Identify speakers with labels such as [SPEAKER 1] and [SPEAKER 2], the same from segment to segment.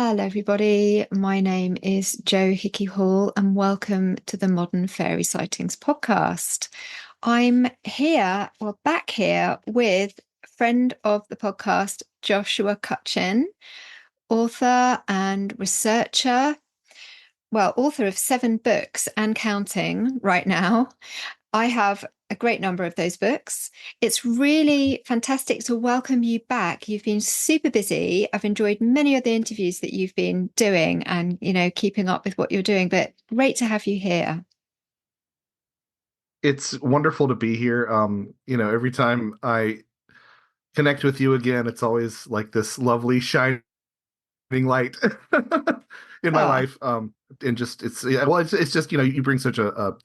[SPEAKER 1] Hello, everybody. My name is Jo Hickey Hall, and welcome to the Modern Fairy Sightings podcast. I'm here, back here with friend of the podcast, Joshua Cutchin, author and researcher, author of 7 books and counting right now. I have a great number of those books. It's really fantastic to welcome you back. You've been super busy. I've enjoyed many of the interviews that you've been doing and, keeping up with what you're doing, but great to have you here.
[SPEAKER 2] It's wonderful to be here. Every time I connect with you again, it's always like this lovely shining light in my
[SPEAKER 1] Ah,
[SPEAKER 2] life. And just it's yeah, well, it's just you bring such a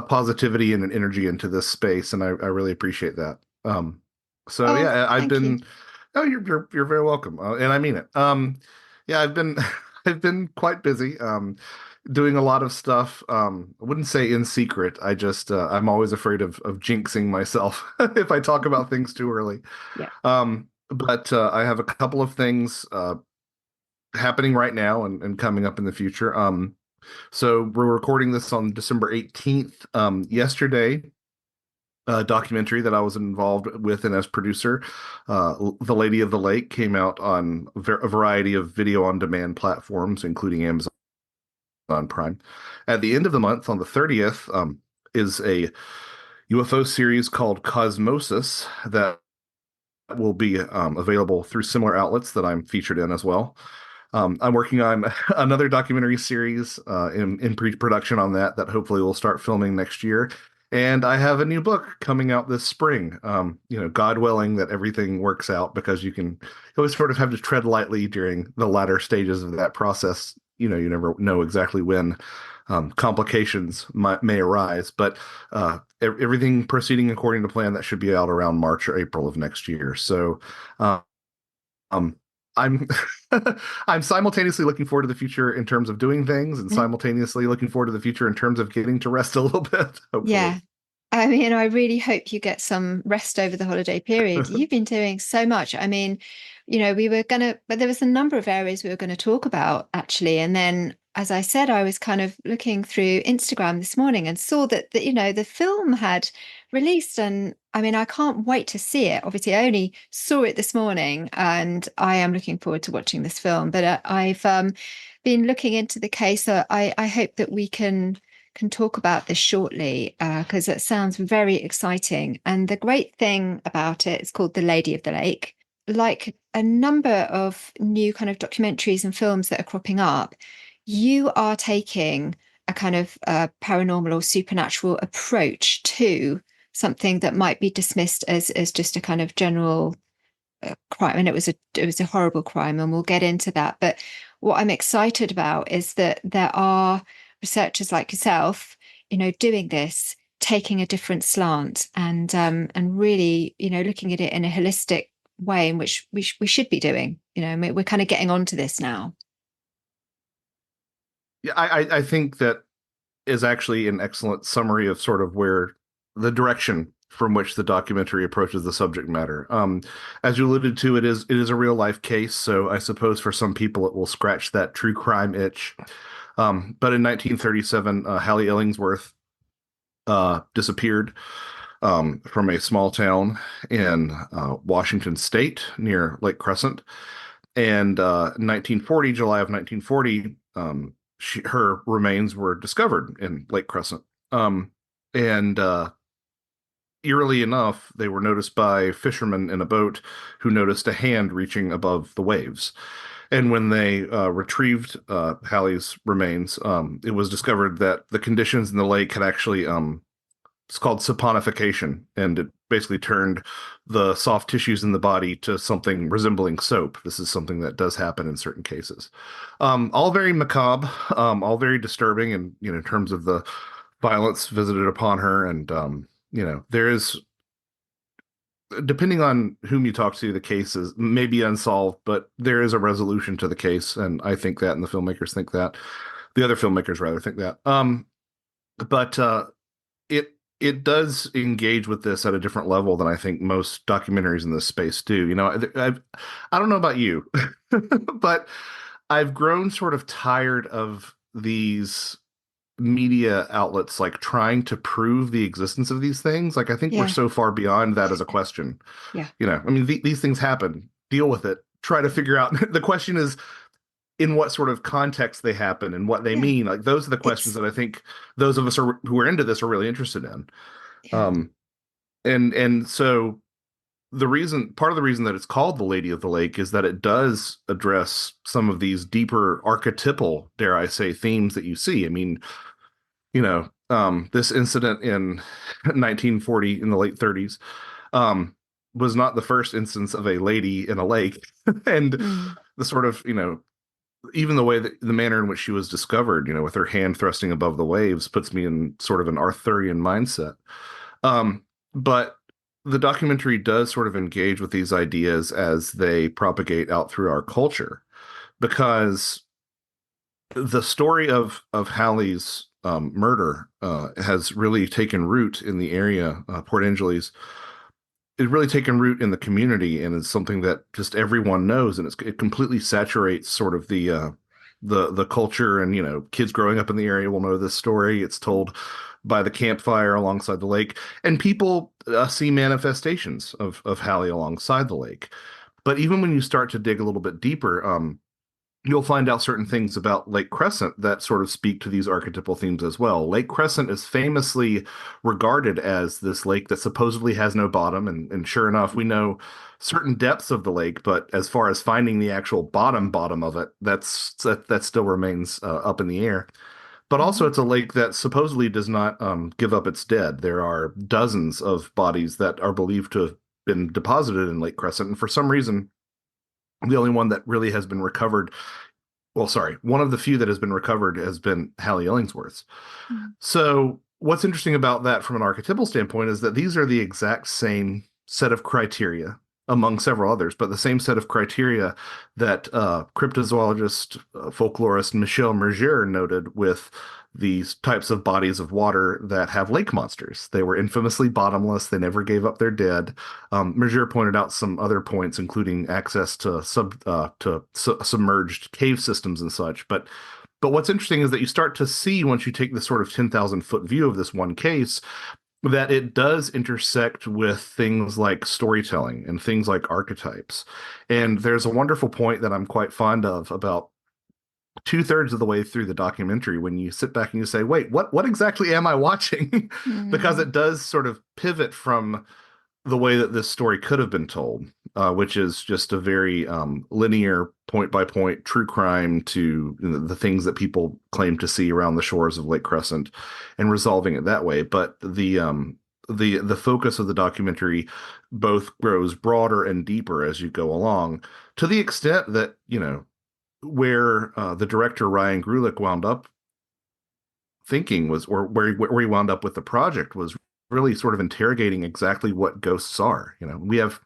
[SPEAKER 2] positivity and an energy into this space, and I really appreciate that. So
[SPEAKER 1] oh,
[SPEAKER 2] yeah, I've
[SPEAKER 1] thank you.
[SPEAKER 2] been. Oh, you're very welcome, and I mean it. Yeah, I've been I've been quite busy. Doing a lot of stuff. I wouldn't say in secret. I'm always afraid of jinxing myself if I talk about things too early.
[SPEAKER 1] Yeah.
[SPEAKER 2] But I have a couple of things happening right now and coming up in the future. So we're recording this on December 18th. Yesterday, a documentary that I was involved with and as producer, The Lady of the Lake, came out on a variety of video on demand platforms, including Amazon Prime. At the end of the month, on the 30th, is a UFO series called Cosmosis that will be available through similar outlets that I'm featured in as well. I'm working on another documentary series in pre-production on that hopefully will start filming next year. And I have a new book coming out this spring. God willing that everything works out, because you always sort of have to tread lightly during the latter stages of that process. You never know exactly when complications may arise, but everything proceeding according to plan, that should be out around March or April of next year. So, uh, um, I'm I'm simultaneously looking forward to the future in terms of doing things, and
[SPEAKER 1] Mhm.
[SPEAKER 2] simultaneously looking forward to the future in terms of getting to rest a little bit, hopefully.
[SPEAKER 1] Yeah. I mean, I really hope you get some rest over the holiday period. You've been doing so much. I mean, but there was a number of areas we were going to talk about actually. And then, as I said, I was kind of looking through Instagram this morning and saw that the film had released. And I mean, I can't wait to see it. Obviously, I only saw it this morning and I am looking forward to watching this film. But I've been looking into the case. So I hope that we can talk about this shortly because it sounds very exciting. And the great thing about it, it's called The Lady of the Lake. Like a number of new kind of documentaries and films that are cropping up, you are taking a kind of paranormal or supernatural approach to something that might be dismissed as just a kind of general crime. And it was a horrible crime, and we'll get into that. But what I'm excited about is that there are researchers like yourself, doing this, taking a different slant, and really, looking at it in a holistic way in which we should be doing. We're kind of getting onto this now.
[SPEAKER 2] Yeah, I think that is actually an excellent summary of sort of where the direction from which the documentary approaches the subject matter. As you alluded to, it is a real life case, so I suppose for some people it will scratch that true crime itch. But in 1937, Hallie Illingsworth disappeared from a small town in Washington State near Lake Crescent. And 1940, July of 1940, her remains were discovered in Lake Crescent. And Eerily enough, they were noticed by fishermen in a boat who noticed a hand reaching above the waves. And when they retrieved Hallie's remains, it was discovered that the conditions in the lake had actually it's called saponification, and it basically turned the soft tissues in the body to something resembling soap. This is something that does happen in certain cases. All very macabre, all very disturbing, and in terms of the violence visited upon her, and there is, depending on whom you talk to, the case is maybe unsolved, but there is a resolution to the case, and I think that, and the filmmakers think that. The other filmmakers rather think that. But it it does engage with this at a different level than I think most documentaries in this space do. I don't know about you, but I've grown sort of tired of these media outlets like trying to prove the existence of these things. Like I think we're
[SPEAKER 1] Yeah.
[SPEAKER 2] so far beyond that as a question.
[SPEAKER 1] Yeah.
[SPEAKER 2] I mean, these things happen. Deal with it. Try to figure out. The question is in what sort of context they happen and what they
[SPEAKER 1] Yeah.
[SPEAKER 2] mean. Like those are the questions
[SPEAKER 1] It's,
[SPEAKER 2] that I think those of us who are into this are really interested in.
[SPEAKER 1] yeah.
[SPEAKER 2] Um, and so part of the reason that it's called the Lady of the Lake is that it does address some of these deeper archetypal, dare I say, themes that you see. I mean, this incident in 1940 in the late 30s um, was not the first instance of a lady in a lake, and
[SPEAKER 1] Mm.
[SPEAKER 2] the sort of even the way that the manner in which she was discovered, with her hand thrusting above the waves, puts me in sort of an Arthurian mindset. Um, but the documentary does sort of engage with these ideas as they propagate out through our culture, because the story of Hallie's murder has really taken root in the area. Port Angeles is really taken root in the community, and is something that just everyone knows, and it completely saturates sort of the culture. And kids growing up in the area will know this story. It's told by the campfire alongside the lake, and people see manifestations of Hallie alongside the lake. But even when you start to dig a little bit deeper, you'll find out certain things about Lake Crescent that sort of speak to these archetypal themes as well. Lake Crescent is famously regarded as this lake that supposedly has no bottom, and sure enough, we know certain depths of the lake, but as far as finding the actual bottom of it, that still remains up in the air. But also,
[SPEAKER 1] Mm.
[SPEAKER 2] it's a lake that supposedly does not give up its dead. There are dozens of bodies that are believed to have been deposited in Lake Crescent, and for some reason, the only one that really has been recovered, well, sorry, one of the few that has been recovered has been Hallie Illingsworth's.
[SPEAKER 1] Mm.
[SPEAKER 2] So, what's interesting about that from an archetypal standpoint is that these are the exact same set of criteria, among several others, but the same set of criteria that cryptozoologist, folklorist Michel Mergier noted with these types of bodies of water that have lake monsters. They were infamously bottomless. They never gave up their dead. Mergier pointed out some other points, including access to submerged cave systems and such. But what's interesting is that you start to see, once you take this sort of 10,000-foot view of this one case, that it does intersect with things like storytelling and things like archetypes. And there's a wonderful point that I'm quite fond of about two-thirds of the way through the documentary, when you sit back and you say, wait, what exactly am I watching? Because
[SPEAKER 1] Mm.
[SPEAKER 2] it does sort of pivot from the way that this story could have been told, which is just a very linear, point by point true crime to the things that people claim to see around the shores of Lake Crescent, and resolving it that way. But the focus of the documentary both grows broader and deeper as you go along, to the extent that where the director Ryan Grulick wound up thinking was, or where he wound up with the project, was really sort of interrogating exactly what ghosts are. We have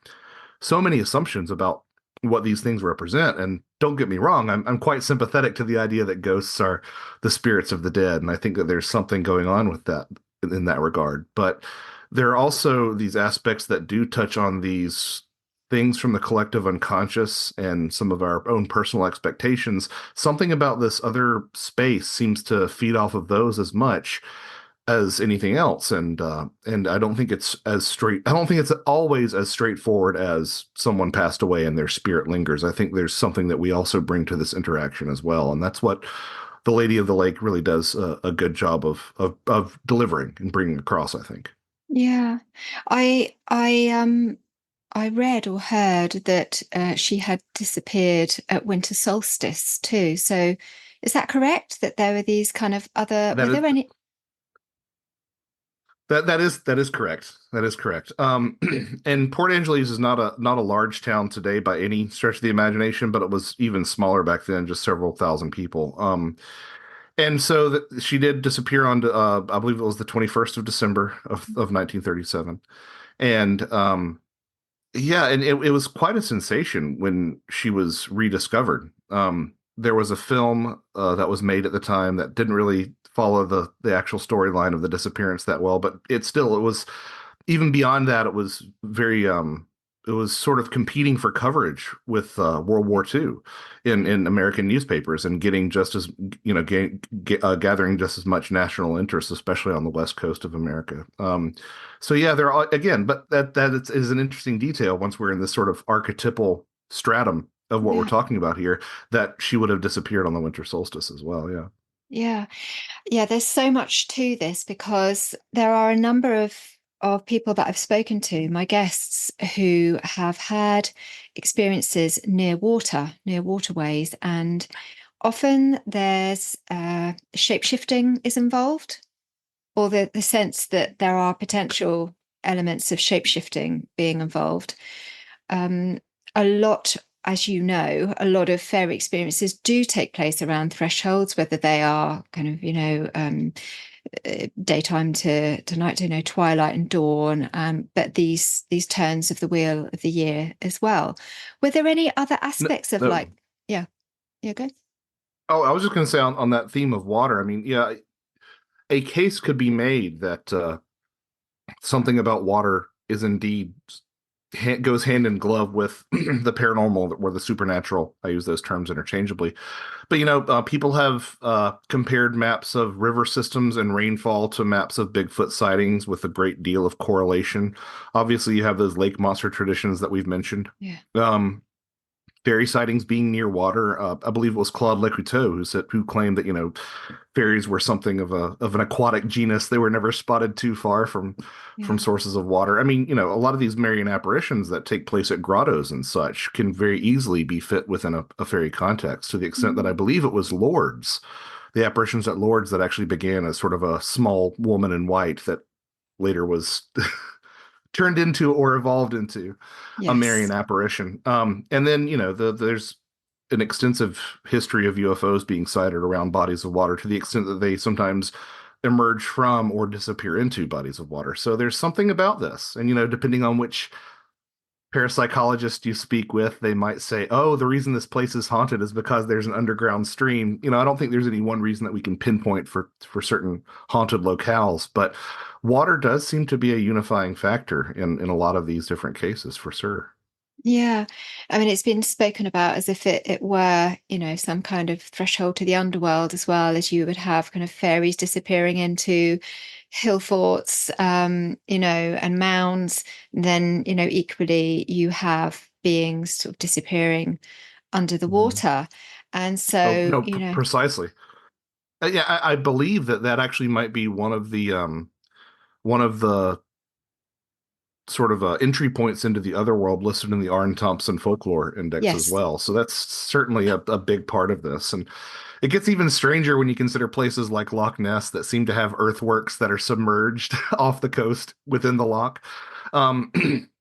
[SPEAKER 2] so many assumptions about what these things represent, and don't get me wrong, I'm quite sympathetic to the idea that ghosts are the spirits of the dead, and I think that there's something going on with that in that regard. But there are also these aspects that do touch on these things from the collective unconscious and some of our own personal expectations. Something about this other space seems to feed off of those as much as anything else, and I don't think it's as straight. I don't think it's always as straightforward as someone passed away and their spirit lingers. I think there's something that we also bring to this interaction as well, and that's what the Lady of the Lake really does a good job of delivering and bringing across, I think.
[SPEAKER 1] Yeah. I read or heard that she had disappeared at winter solstice too. So is that correct? That there were these kind of other,
[SPEAKER 2] That
[SPEAKER 1] were
[SPEAKER 2] is
[SPEAKER 1] there any?
[SPEAKER 2] that is correct. That is correct. And Port Angeles is not a large town today by any stretch of the imagination, but it was even smaller back then, just several thousand people. And so she did disappear on, I believe it was the 21st of December of 1937. And yeah, and it was quite a sensation when she was rediscovered. There was a film that was made at the time that didn't really follow the actual storyline of the disappearance that well, but it was even beyond that, it was very it was sort of competing for coverage with World War II in American newspapers and getting just as gathering just as much national interest, especially on the west coast of America. So yeah, there are again, but is an interesting detail once we're in this sort of archetypal stratum of what we're
[SPEAKER 1] Yeah.
[SPEAKER 2] talking about here, that she would have disappeared on the winter solstice as well. Yeah.
[SPEAKER 1] Yeah. Yeah, there's so much to this because there are a number of people that I've spoken to, my guests, who have had experiences near waterways, and often there's shape shifting is involved, or the sense that there are potential elements of shape shifting being involved. Um, a lot, as you know, a lot of fairy experiences do take place around thresholds, whether they are kind of, daytime to night, twilight and dawn, but these turns of the wheel of the year as well. Were there any other
[SPEAKER 2] No,
[SPEAKER 1] aspects of
[SPEAKER 2] no.
[SPEAKER 1] like, yeah, yeah, good.
[SPEAKER 2] Oh, I was just going to say on that theme of water. I mean, yeah, a case could be made that something about water is indeed goes hand in glove with the paranormal or the supernatural. I use those terms interchangeably. But people have compared maps of river systems and rainfall to maps of Bigfoot sightings with a great deal of correlation. Obviously, you have those lake monster traditions that we've mentioned.
[SPEAKER 1] Yeah.
[SPEAKER 2] Um, Fairy sightings being near water. I believe it was Claude Lecouteux who claimed that fairies were something of an aquatic genus. They were never spotted too far from
[SPEAKER 1] Yeah.
[SPEAKER 2] sources of water. I mean, a lot of these Marian apparitions that take place at grottos and such can very easily be fit within a fairy context. To the extent that I
[SPEAKER 1] Mm.
[SPEAKER 2] believe it was Lourdes, the apparitions at Lourdes that actually began as sort of a small woman in white that later was turned into or evolved into a Marian
[SPEAKER 1] Yes.
[SPEAKER 2] apparition. And then, there's an extensive history of UFOs being sighted around bodies of water to the extent that they sometimes emerge from or disappear into bodies of water. So there's something about this. And, depending on which parapsychologist you speak with, they might say, oh, the reason this place is haunted is because there's an underground stream. I don't think there's any one reason that we can pinpoint for certain haunted locales, but water does seem to be a unifying factor in a lot of these different cases for sure.
[SPEAKER 1] Yeah. I mean, it's been spoken about as if it were, some kind of threshold to the underworld, as well as you would have kind of fairies disappearing into hill forts, and mounds. Then, equally you have beings sort of disappearing under the
[SPEAKER 2] Mhm.
[SPEAKER 1] water. And
[SPEAKER 2] Oh,
[SPEAKER 1] so,
[SPEAKER 2] no, precisely. Yeah, I believe that actually might be one of the sort of entry points into the other world listed in the Arne Thompson Folklore Index as
[SPEAKER 1] yes.
[SPEAKER 2] well. So that's certainly a big part of this. And it gets even stranger when you consider places like Loch Ness that seem to have earthworks that are submerged off the coast within the loch. Um,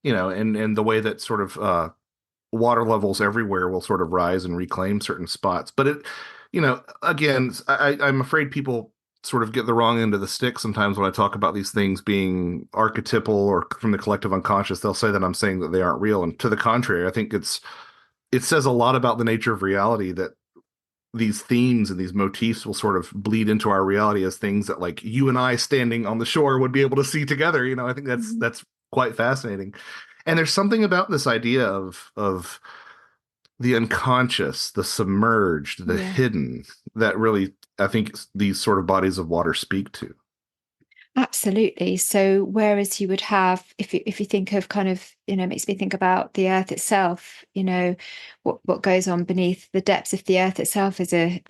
[SPEAKER 2] and the way that sort of water levels everywhere will sort of rise and reclaim certain spots. But again, I'm afraid people sort of get the wrong end of the stick sometimes when I talk about these things being archetypal or from the collective unconscious. They'll say that I'm saying that they aren't real. And to the contrary, I think it says a lot about the nature of reality that these themes and these motifs will sort of bleed into our reality as things that like you and I standing on the shore would be able to see together. I think that's
[SPEAKER 1] Mhm.
[SPEAKER 2] that's quite fascinating. And there's something about this idea of the unconscious, the submerged, the
[SPEAKER 1] Yeah.
[SPEAKER 2] hidden that really I think these sort of bodies of water speak to.
[SPEAKER 1] Absolutely. So whereas you would have, if you think of kind of, it makes me think about the earth itself, what goes on beneath the depths. If the earth itself is a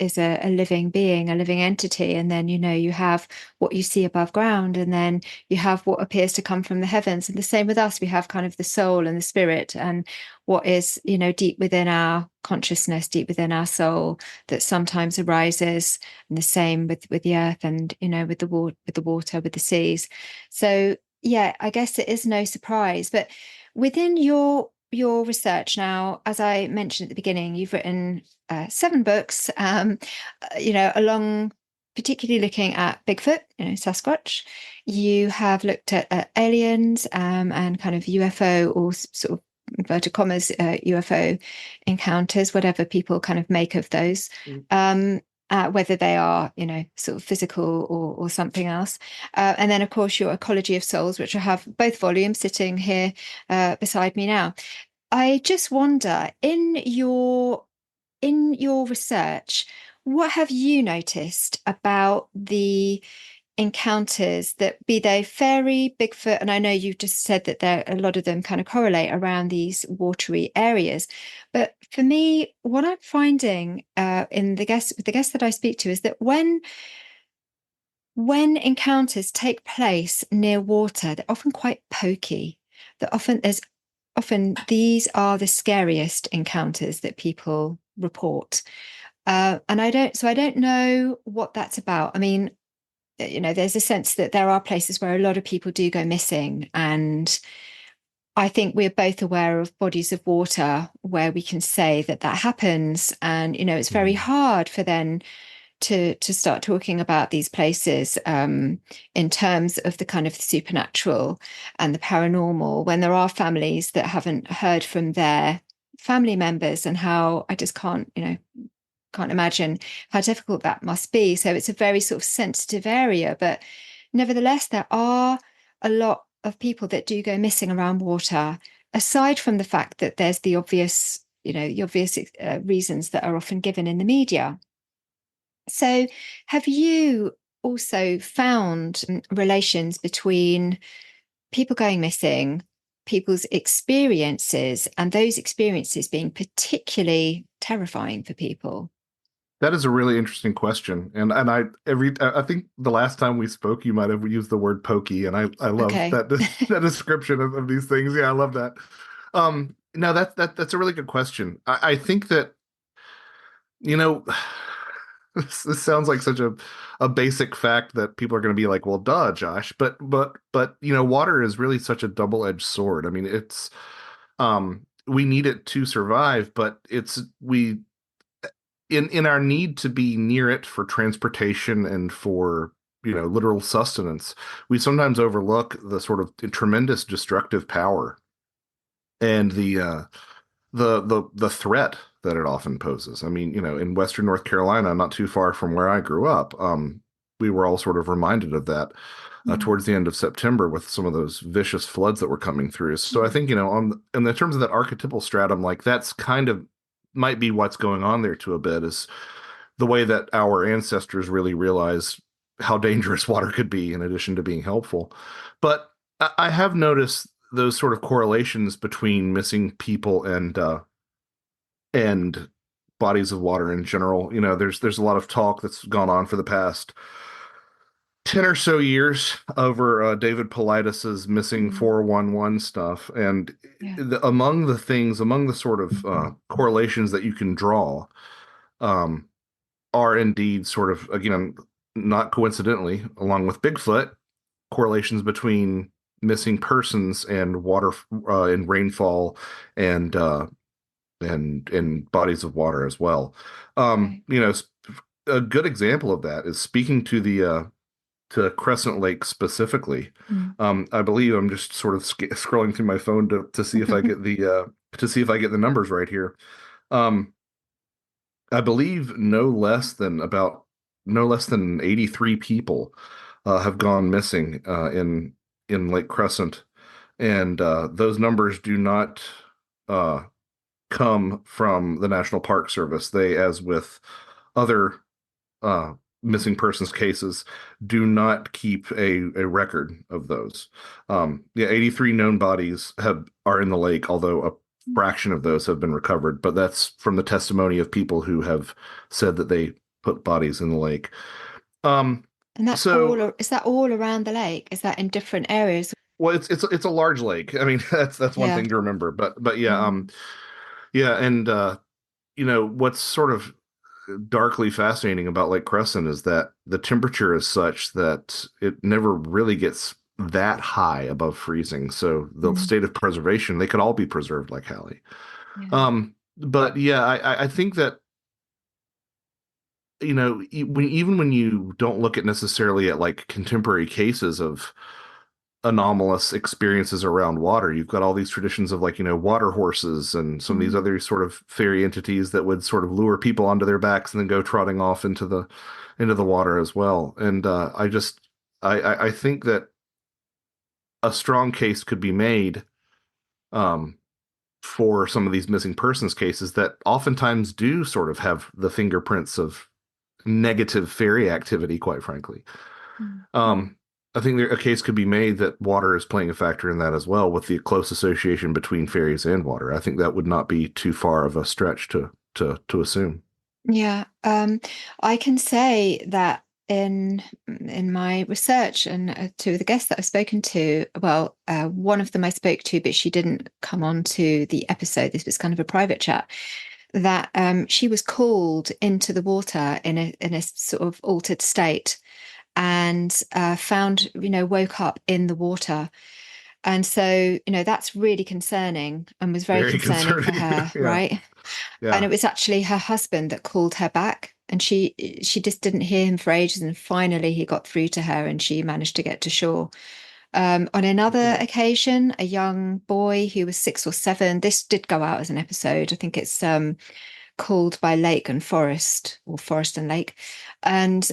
[SPEAKER 1] living being, a living entity, and then you have what you see above ground, and then you have what appears to come from the heavens. And the same with us, we have kind of the soul and the spirit, and what is, deep within our consciousness, deep within our soul, that sometimes arises, and the same with the earth, and with the water, with the seas. So yeah, I guess it is no surprise. But within your research now, as I mentioned at the beginning, you've written 7 books, along particularly looking at Bigfoot, Sasquatch. You have looked at aliens, and kind of UFO, or sort of inverted commas UFO encounters, whatever people kind of make of those. whether they are, sort of physical or something else. And then, of course, your Ecology of Souls, which I have both volumes sitting here beside me now. I just wonder, in your research, what have you noticed about the encounters that be they fairy, Bigfoot, and I know you've just said that there a lot of them kind of correlate around these watery areas. But for me, what I'm finding in the guests that I speak to is that when encounters take place near water, they're often quite pokey. That often these are the scariest encounters that people report. And I don't know what that's about. I mean, there's a sense that there are places where a lot of people do go missing. And I think we're both aware of bodies of water where we can say that that happens. And, it's very
[SPEAKER 2] Mhm.
[SPEAKER 1] hard for then to start talking about these places in terms of the kind of supernatural and the paranormal when there are families that haven't heard from their family members, and how I just can't imagine how difficult that must be. So it's a very sort of sensitive area, but nevertheless, there are a lot of people that do go missing around water, aside from the fact that there's the obvious reasons that are often given in the media. So, have you also found relations between people going missing, people's experiences, and those experiences being particularly terrifying for people?
[SPEAKER 2] That is a really interesting question, and I think the last time we spoke, you might have used the word pokey, and I love
[SPEAKER 1] Okay.
[SPEAKER 2] that description of these things. Yeah, I love that. No, that's a really good question. I think that you know this sounds like such a basic fact that people are going to be like, well, duh, Josh, but water is really such a double-edged sword. I mean, it's we need it to survive, but it's we in our need to be near it for transportation and for literal sustenance, we sometimes overlook the sort of tremendous destructive power and the threat that it often poses. I mean, in Western North Carolina, not too far from where I grew up, we were all sort of reminded of that
[SPEAKER 1] Mm,
[SPEAKER 2] towards the end of September with some of those vicious floods that were coming through. So I think, on in the terms of that archetypal stratum, like that's kind of might be what's going on there to a bit is the way that our ancestors really realized how dangerous water could be in addition to being helpful. But I have noticed those sort of correlations between missing people and bodies of water in general. There's a lot of talk that's gone on for the past 10 or so years over David Paulides' missing
[SPEAKER 1] mm,
[SPEAKER 2] 411 stuff. And
[SPEAKER 1] yeah.
[SPEAKER 2] among the sort of correlations that you can draw, um, are indeed sort of, again, not coincidentally, along with Bigfoot, correlations between missing persons and water and rainfall and and bodies of water as well.
[SPEAKER 1] Right.
[SPEAKER 2] A good example of that is speaking to Crescent Lake specifically.
[SPEAKER 1] Mm.
[SPEAKER 2] I believe I'm just sort of scrolling through my phone to see if I get the numbers right here. Um, I believe no less than 83 people have gone missing in Lake Crescent, and those numbers do not uh, come from the National Park Service. They, as with other uh, missing persons cases, do not keep a record of those. Yeah, 83 known bodies are in the lake, although a fraction of those have been recovered. But that's from the testimony of people who have said that they put bodies in the lake. Um,
[SPEAKER 1] And that's
[SPEAKER 2] so,
[SPEAKER 1] is that all around the lake? Is that in different areas?
[SPEAKER 2] well, it's a large lake. I mean, that's one
[SPEAKER 1] Yeah.
[SPEAKER 2] thing to remember. But yeah,
[SPEAKER 1] Mm,
[SPEAKER 2] yeah, and what's sort of darkly fascinating about Lake Crescent is that the temperature is such that it never really gets that high above freezing. So the
[SPEAKER 1] mm,
[SPEAKER 2] state of preservation, they could all be preserved like Hallie.
[SPEAKER 1] yeah.
[SPEAKER 2] But yeah, I think that even when you don't look at necessarily at like contemporary cases of anomalous experiences around water. You've got all these traditions of like, water horses and some of these
[SPEAKER 1] Mm.
[SPEAKER 2] other sort of fairy entities that would sort of lure people onto their backs and then go trotting off into the water as well. And I think that a strong case could be made um, for some of these missing persons cases that oftentimes do sort of have the fingerprints of negative fairy activity, quite frankly.
[SPEAKER 1] Mm. Mm.
[SPEAKER 2] Um, I think a case could be made that water is playing a factor in that as well, with the close association between fairies and water. I think that would not be too far of a stretch to assume.
[SPEAKER 1] Yeah, I can say that in my research and two of the guests that I've spoken to, well, one of them I spoke to, but she didn't come on to the episode. This was kind of a private chat. That she was called into the water in a sort of altered state and found, woke up in the water. And so, that's really concerning and was very
[SPEAKER 2] Very
[SPEAKER 1] concerning for
[SPEAKER 2] concerning.
[SPEAKER 1] her,
[SPEAKER 2] Yeah,
[SPEAKER 1] right? And
[SPEAKER 2] yeah.
[SPEAKER 1] it was actually her husband that called her back, and she just didn't hear him for ages, and finally he got through to her and she managed to get to shore. On another occasion, a young boy who was 6 or 7, this did go out as an episode. I think it's called By Lake and Forest, or Forest and Lake. And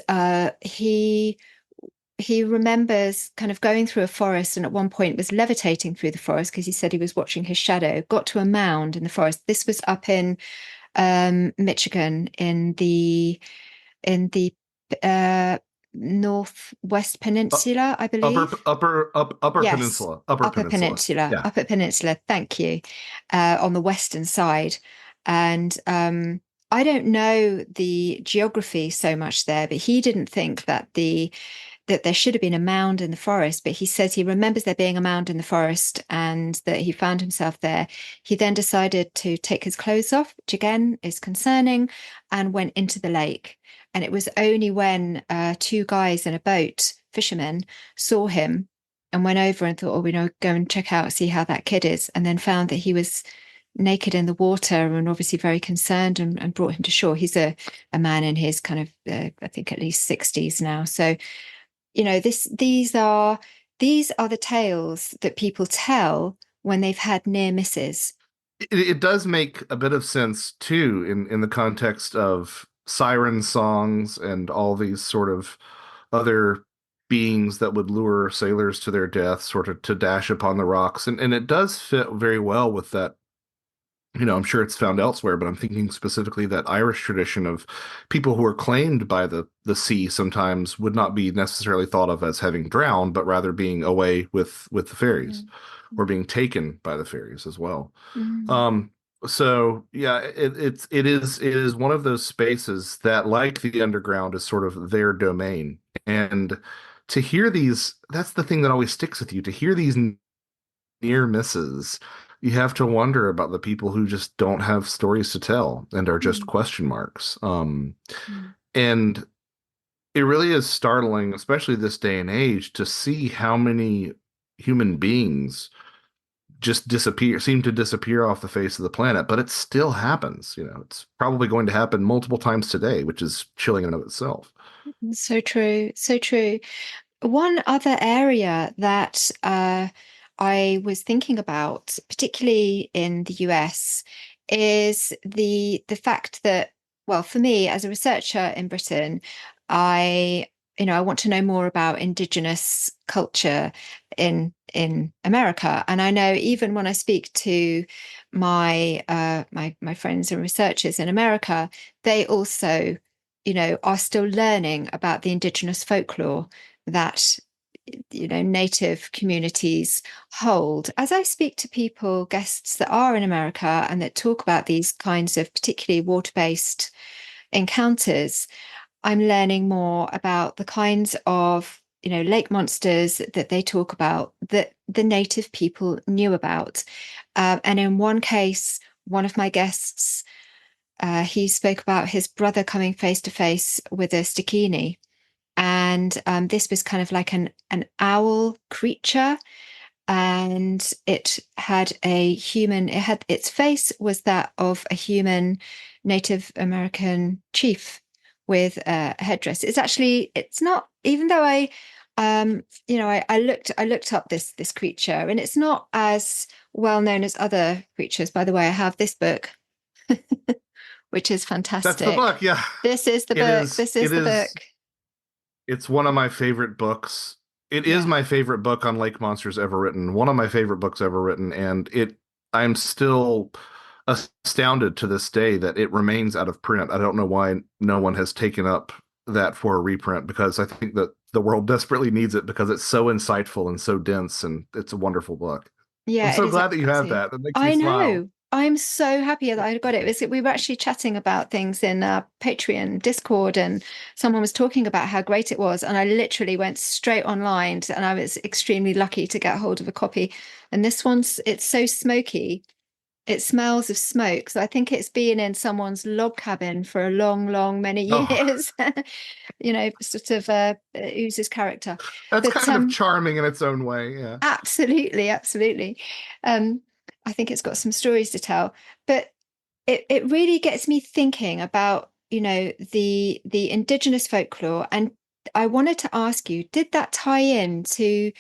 [SPEAKER 1] he remembers kind of going through a forest, and at one point was levitating through the forest because he said he was watching his shadow, got to a mound in the forest. This was up in Michigan, in the uh, Northwest
[SPEAKER 2] Uh,
[SPEAKER 1] Peninsula, I believe.
[SPEAKER 2] upper
[SPEAKER 1] Yes,
[SPEAKER 2] peninsula, upper
[SPEAKER 1] Upper
[SPEAKER 2] peninsula.
[SPEAKER 1] Peninsula,
[SPEAKER 2] Yeah.
[SPEAKER 1] Upper Peninsula. Thank you. On the western side, and I don't know the geography so much there, but he didn't think that there should have been a mound in the forest, but he says he remembers there being a mound in the forest and that he found himself there. He then decided to take his clothes off, which again is concerning, and went into the lake. And it was only when two guys in a boat, fishermen, saw him and went over and thought, oh, go and check out, see how that kid is, and then found that he was naked in the water and obviously very concerned, and brought him to shore. He's a man in his kind of, I think at least 60s now. So these are the tales that people tell when they've had near misses.
[SPEAKER 2] It does make a bit of sense too in the context of siren songs and all these sort of other beings that would lure sailors to their death, sort of to dash upon the rocks. And it does fit very well with that. I'm sure it's found elsewhere, but I'm thinking specifically that Irish tradition of people who are claimed by the sea sometimes would not be necessarily thought of as having drowned, but rather being away with the fairies
[SPEAKER 1] Mm.
[SPEAKER 2] or being taken by the fairies as well.
[SPEAKER 1] Mm.
[SPEAKER 2] Um, so yeah, it is one of those spaces that, like the underground, is sort of their domain. And to hear these, that's the thing that always sticks with you. To hear these near misses, you have to wonder about the people who just don't have stories to tell and are just
[SPEAKER 1] Mm.
[SPEAKER 2] question marks.
[SPEAKER 1] Mm.
[SPEAKER 2] And it really is startling, especially this day and age, to see how many human beings just seem to disappear off the face of the planet, but it still happens. It's probably going to happen multiple times today, which is chilling in and of itself.
[SPEAKER 1] So true, so true. One other area that I was thinking about, particularly in the US, is the fact that, well, for me as a researcher in Britain, I I want to know more about Indigenous culture in America. And I know even when I speak to my friends and researchers in America, they also, are still learning about the Indigenous folklore that native communities hold. As I speak to people, guests that are in America and that talk about these kinds of particularly water-based encounters, I'm learning more about the kinds of lake monsters that they talk about that the native people knew about. And in one case, one of my guests, he spoke about his brother coming face to face with a stikini, and this was kind of like an owl creature, and it had its face was that of a human Native American chief with a headdress. It's not, even though I looked up this creature, and it's not as well known as other creatures. By the way, I have this book, which is
[SPEAKER 2] That's the
[SPEAKER 1] fantastic.
[SPEAKER 2] book. Yeah,
[SPEAKER 1] This is the
[SPEAKER 2] it
[SPEAKER 1] book.
[SPEAKER 2] is.
[SPEAKER 1] This is
[SPEAKER 2] It
[SPEAKER 1] the book.
[SPEAKER 2] is. It's one of my favorite books. It is
[SPEAKER 1] Yeah.
[SPEAKER 2] my favorite book on lake monsters ever written. One of my favorite books ever written, and I'm still astounded to this day that it remains out of print. I don't know why no one has taken up that for a reprint, because I think that the world desperately needs it, because it's so insightful and so dense, and it's a wonderful book. I'm
[SPEAKER 1] Yeah, it
[SPEAKER 2] so
[SPEAKER 1] is
[SPEAKER 2] glad that you have
[SPEAKER 1] absolutely.
[SPEAKER 2] that. It makes me
[SPEAKER 1] I
[SPEAKER 2] smile.
[SPEAKER 1] know. I'm so happy that I got it. We were actually chatting about things in Patreon, Discord, and someone was talking about how great it was. And I literally went straight online, and I was extremely lucky to get hold of a copy. And this one's, it's so smoky. It smells of smoke. So I think it's been in someone's log cabin for a long, long, many
[SPEAKER 2] Oh,
[SPEAKER 1] years. Sort of oozes character.
[SPEAKER 2] that's
[SPEAKER 1] But
[SPEAKER 2] kind of charming in its own way. Yeah.
[SPEAKER 1] absolutely, absolutely. Um, I think it's got some stories to tell, but it really gets me thinking about, the indigenous folklore. And I wanted to ask you, did that tie in to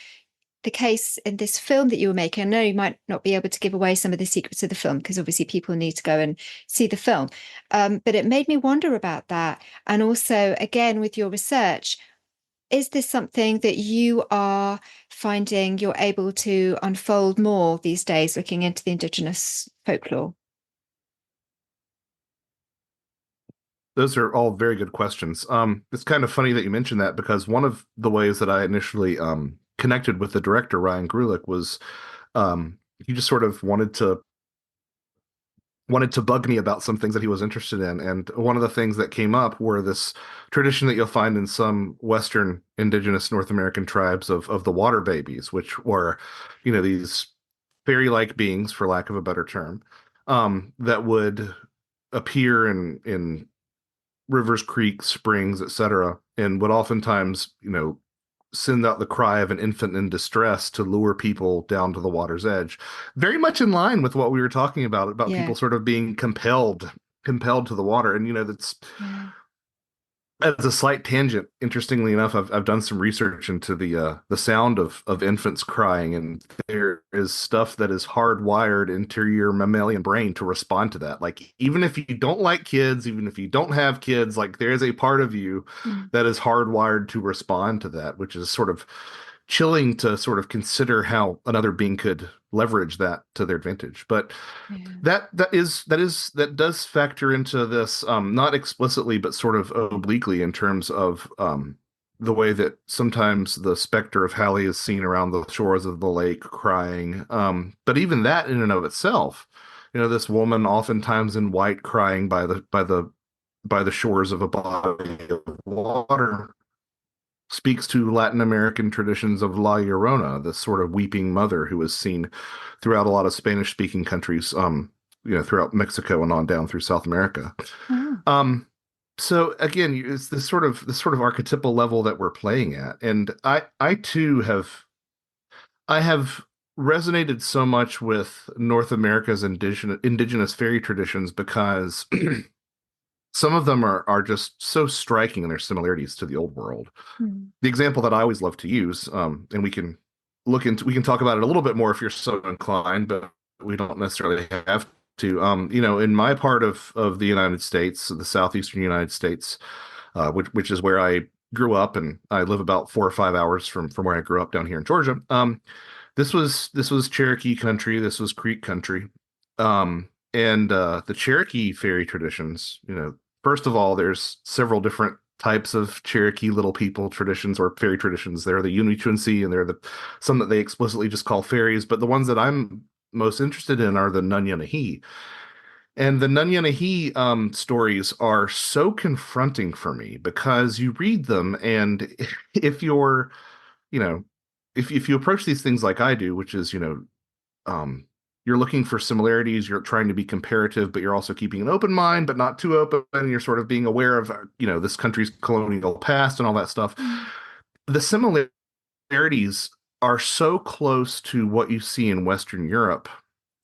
[SPEAKER 1] the case in this film that you were making? I know you might not be able to give away some of the secrets of the film because obviously people need to go and see the film. But it made me wonder about that. And also, again, with your research, is this something that you are finding you're able to unfold more these days, looking into the indigenous folklore?
[SPEAKER 2] Those are all very good questions. It's kind of funny that you mentioned that, because one of the ways that I initially connected with the director Ryan Grulick was he just sort of wanted to bug me about some things that he was interested in, and one of the things that came up were this tradition that you'll find in some Western indigenous North American tribes of the water babies, which were, these fairy-like beings, for lack of a better term, that would appear in rivers, creeks, springs, etc., and would oftentimes, send out the cry of an infant in distress to lure people down to the water's edge. Very much in line with what we were talking about
[SPEAKER 1] Yeah,
[SPEAKER 2] people sort of being compelled to the water. And that's,
[SPEAKER 1] yeah,
[SPEAKER 2] as a slight tangent, interestingly enough, I've done some research into the sound of infants crying, and there is stuff that is hardwired into your mammalian brain to respond to that. Like, even if you don't like kids, even if you don't have kids, like, there is a part of you
[SPEAKER 1] mm,
[SPEAKER 2] that is hardwired to respond to that, which is sort of chilling to sort of consider how another being could leverage that to their advantage. But
[SPEAKER 1] yeah,
[SPEAKER 2] that does factor into this, not explicitly, but sort of obliquely, in terms of the way that sometimes the specter of Halley is seen around the shores of the lake crying. But even that in and of itself, this woman oftentimes in white crying by the shores of a body of water speaks to Latin American traditions of La Llorona, this sort of weeping mother who is seen throughout a lot of Spanish-speaking countries, throughout Mexico and on down through South America.
[SPEAKER 1] oh,
[SPEAKER 2] Um, so again, it's this sort of archetypal level that we're playing at, and I too have resonated so much with North America's indigenous fairy traditions, because some of them are just so striking in their similarities to the old world.
[SPEAKER 1] mm,
[SPEAKER 2] The example that I always love to use, and we can talk about it a little bit more if you're so inclined, but we don't necessarily have to. In my part of the United States, the southeastern United States, which is where I grew up, and I live about 4 or 5 hours from where I grew up down here in Georgia. This was Cherokee country. This was Creek country. And the Cherokee fairy traditions, first of all, there's several different types of Cherokee little people traditions or fairy traditions. There are the Unichuansi, and there are some that they explicitly just call fairies. But the ones that I'm most interested in are the Nunyanahi. And the Nunyanahi stories are so confronting for me, because you read them, and if you're, you know, if you approach these things like I do, which is, um, you're looking for similarities, you're trying to be comparative, but you're also keeping an open mind, but not too open, and you're sort of being aware of, this country's colonial past and all that stuff.
[SPEAKER 1] mm,
[SPEAKER 2] The similarities are so close to what you see in Western Europe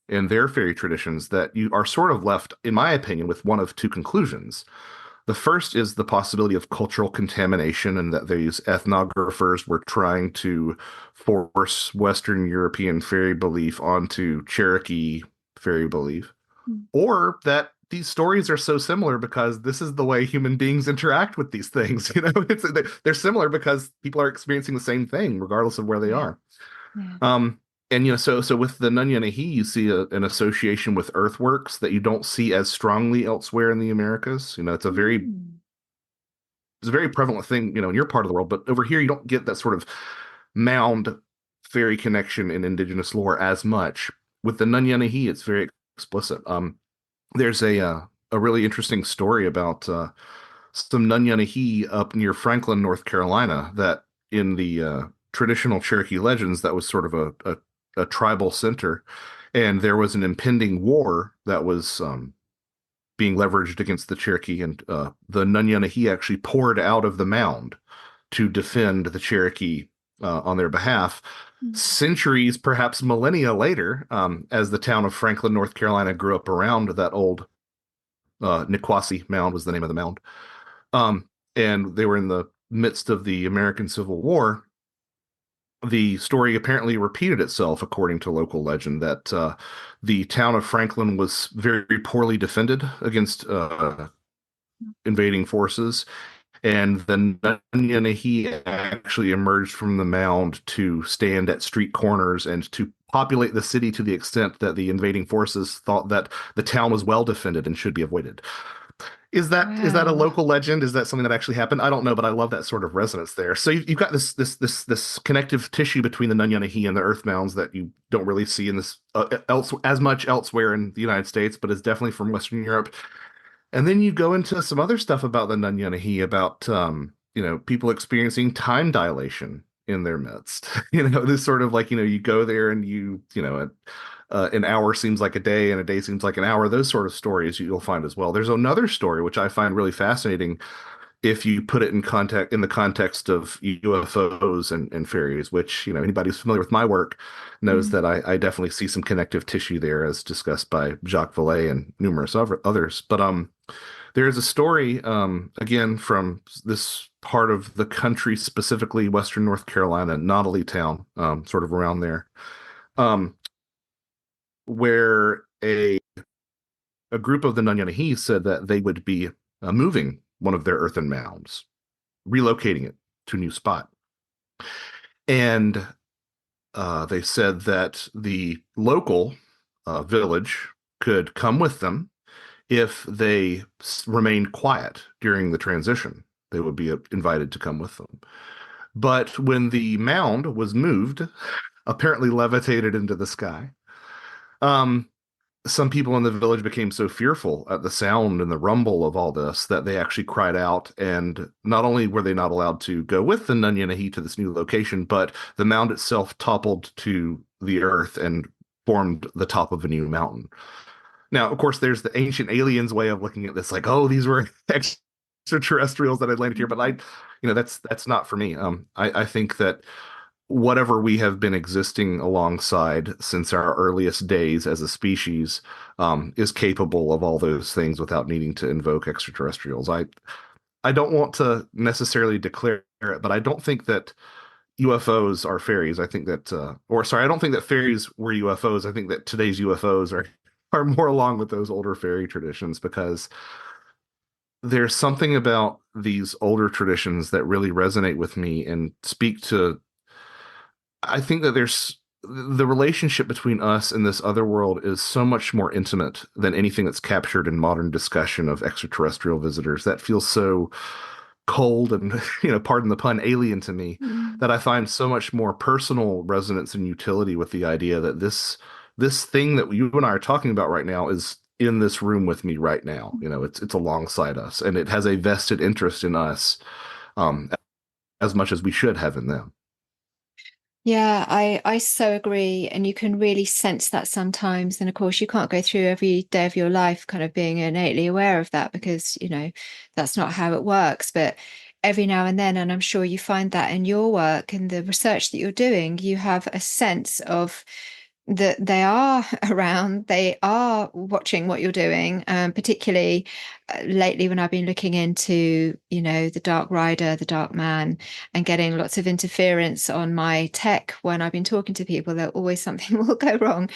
[SPEAKER 2] and their fairy traditions that you are sort of left, in my opinion, with one of two conclusions. The first is the possibility of cultural contamination, and that these ethnographers were trying to force Western European fairy belief onto Cherokee fairy belief,
[SPEAKER 1] Mm.
[SPEAKER 2] or that these stories are so similar because this is the way human beings interact with these things. They're similar because people are experiencing the same thing regardless of where they
[SPEAKER 1] Yeah.
[SPEAKER 2] are.
[SPEAKER 1] Yeah.
[SPEAKER 2] Um, and so with the Nunyanahi, you see an association with earthworks that you don't see as strongly elsewhere in the Americas.
[SPEAKER 1] Mm.
[SPEAKER 2] It's a very prevalent thing, in your part of the world, but over here you don't get that sort of mound fairy connection in indigenous lore as much. With the Nunyanahi, it's very explicit. There's a really interesting story about some Nunyanahi up near Franklin, North Carolina, that in the traditional Cherokee legends, that was sort of a tribal center, and there was an impending war that was being leveraged against the Cherokee, and the Nunyanahi actually poured out of the mound to defend the Cherokee on their behalf.
[SPEAKER 1] Mm.
[SPEAKER 2] Centuries, perhaps millennia later, as the town of Franklin, North Carolina, grew up around that old Niquosi Mound was the name of the mound. Um, and they were in the midst of the American Civil War. The story apparently repeated itself, according to local legend, that the town of Franklin was very poorly defended against invading forces, and the Nunyanahi actually emerged from the mound to stand at street corners and to populate the city to the extent that the invading forces thought that the town was well defended and should be avoided. Is that a
[SPEAKER 1] Wow.
[SPEAKER 2] local legend? Is that something that actually happened? I don't know, but I love that sort of resonance there. So you've got this connective tissue between the Nunyanahi and the Earth Mounds that you don't really see in this else as much elsewhere in the United States, but is definitely from Western Europe. And then you go into some other stuff about the Nunyanahi, about people experiencing time dilation in their midst. This sort of like, you go there and an hour seems like a day and a day seems like an hour. Those sort of stories you'll find as well. There's another story which I find really fascinating if you put it in the context of UFOs and fairies, which, anybody who's familiar with my work knows
[SPEAKER 1] Mm.
[SPEAKER 2] that I definitely see some connective tissue there, as discussed by Jacques Vallée and numerous others. But there is a story, again, from this part of the country, specifically Western North Carolina, Nautilus Town, sort of around there, um, where a group of the Nunyanahi said that they would be moving one of their earthen mounds, relocating it to a new spot. And they said that the local village could come with them if they remained quiet during the transition. They would be invited to come with them. But when the mound was moved, apparently levitated into the sky, um, some people in the village became so fearful at the sound and the rumble of all this that they actually cried out. And not only were they not allowed to go with the Nunyanahi to this new location, but the mound itself toppled to the earth and formed the top of a new mountain. Now, of course, there's the ancient aliens way of looking at this, like, oh, these were extraterrestrials that had landed here. But that's not for me. I think that whatever we have been existing alongside since our earliest days as a species is capable of all those things without needing to invoke extraterrestrials. I don't want to necessarily declare it, but I don't think that UFOs are fairies. I think that, or sorry, I don't think that fairies were UFOs. I think that today's UFOs are more along with those older fairy traditions, because there's something about these older traditions that really resonate with me and speak to. I think that there's the relationship between us and this other world is so much more intimate than anything that's captured in modern discussion of extraterrestrial visitors. That feels so cold and, pardon the pun, alien to me,
[SPEAKER 1] Mm.
[SPEAKER 2] that I find so much more personal resonance and utility with the idea that this thing that you and I are talking about right now is in this room with me right now. It's alongside us, and it has a vested interest in us, um, as much as we should have in them.
[SPEAKER 1] Yeah, I so agree. And you can really sense that sometimes. And of course, you can't go through every day of your life kind of being innately aware of that because, that's not how it works. But every now and then, and I'm sure you find that in your work and the research that you're doing, you have a sense of that they are around, they are watching what you're doing, particularly lately when I've been looking into, the Dark Rider, the Dark Man, and getting lots of interference on my tech when I've been talking to people, that always something will go wrong.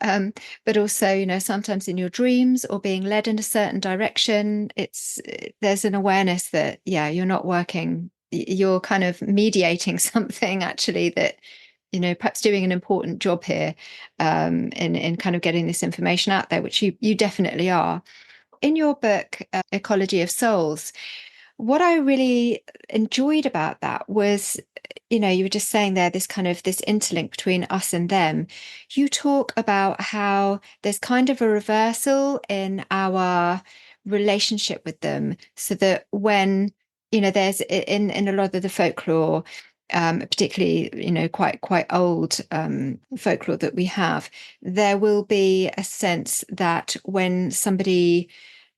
[SPEAKER 1] Um, but also, sometimes in your dreams or being led in a certain direction, there's an awareness that, yeah, you're not working, you're kind of mediating something actually that perhaps doing an important job here, in kind of getting this information out there, which you definitely are. In your book, Ecology of Souls, what I really enjoyed about that was, you were just saying there, this kind of this interlink between us and them. You talk about how there's kind of a reversal in our relationship with them, so that when, there's in a lot of the folklore, particularly, quite old folklore that we have, there will be a sense that when somebody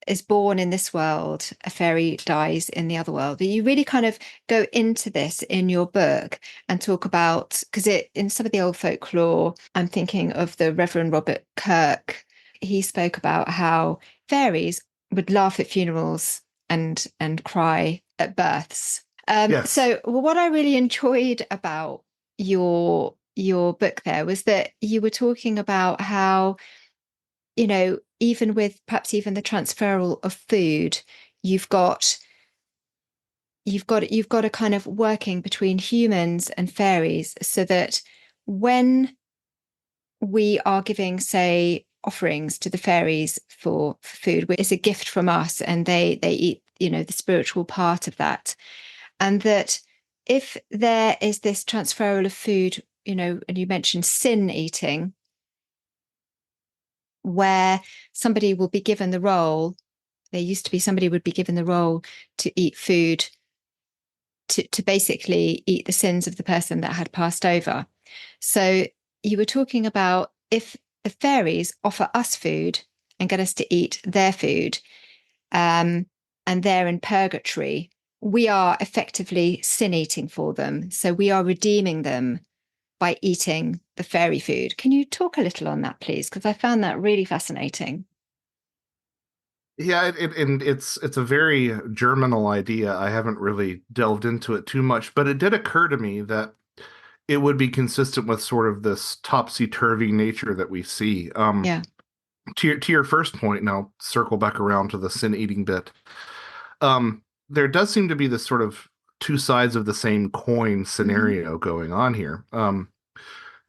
[SPEAKER 1] is born in this world, a fairy dies in the other world. You really kind of go into this in your book and talk about, because in some of the old folklore, I'm thinking of the Reverend Robert Kirk. He spoke about how fairies would laugh at funerals and cry at births.
[SPEAKER 2] Yes.
[SPEAKER 1] So what I really enjoyed about your book there was that you were talking about how, even with perhaps even the transferal of food, you've got you've got a kind of working between humans and fairies, so that when we are giving, say, offerings to the fairies for food, which is a gift from us, and they eat, the spiritual part of that, and that if there is this transferal of food, and you mentioned sin eating, where somebody will be given the role, there used to be somebody would be given the role to eat food, to basically eat the sins of the person that had passed over. So you were talking about, if the fairies offer us food and get us to eat their food, um, and they're in purgatory, we are effectively sin eating for them. So we are redeeming them by eating the fairy food. Can you talk a little on that, please? Because I found that really fascinating.
[SPEAKER 2] Yeah, and it's a very germinal idea. I haven't really delved into it too much, but it did occur to me that it would be consistent with sort of this topsy-turvy nature that we see.
[SPEAKER 1] Yeah.
[SPEAKER 2] To your first point, and I'll circle back around to the sin eating bit. There does seem to be this sort of two sides of the same coin
[SPEAKER 1] Mm-hmm.
[SPEAKER 2] scenario going on here.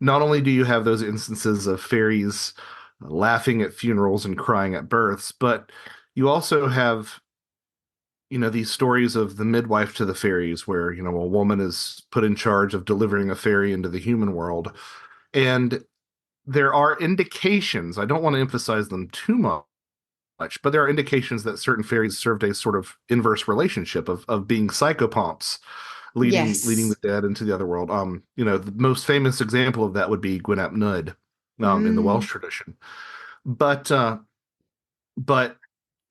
[SPEAKER 2] Not only do you have those instances of fairies laughing at funerals and crying at births, but you also have, these stories of the midwife to the fairies, where, a woman is put in charge of delivering a fairy into the human world. And there are indications, I don't want to emphasize them too much, but there are indications that certain fairies served a sort of inverse relationship of being psychopomps, leading the
[SPEAKER 1] Yes.
[SPEAKER 2] dead into the other world. The most famous example of that would be Gwyn ap Nudd, in the
[SPEAKER 1] Mm,
[SPEAKER 2] Welsh tradition. But but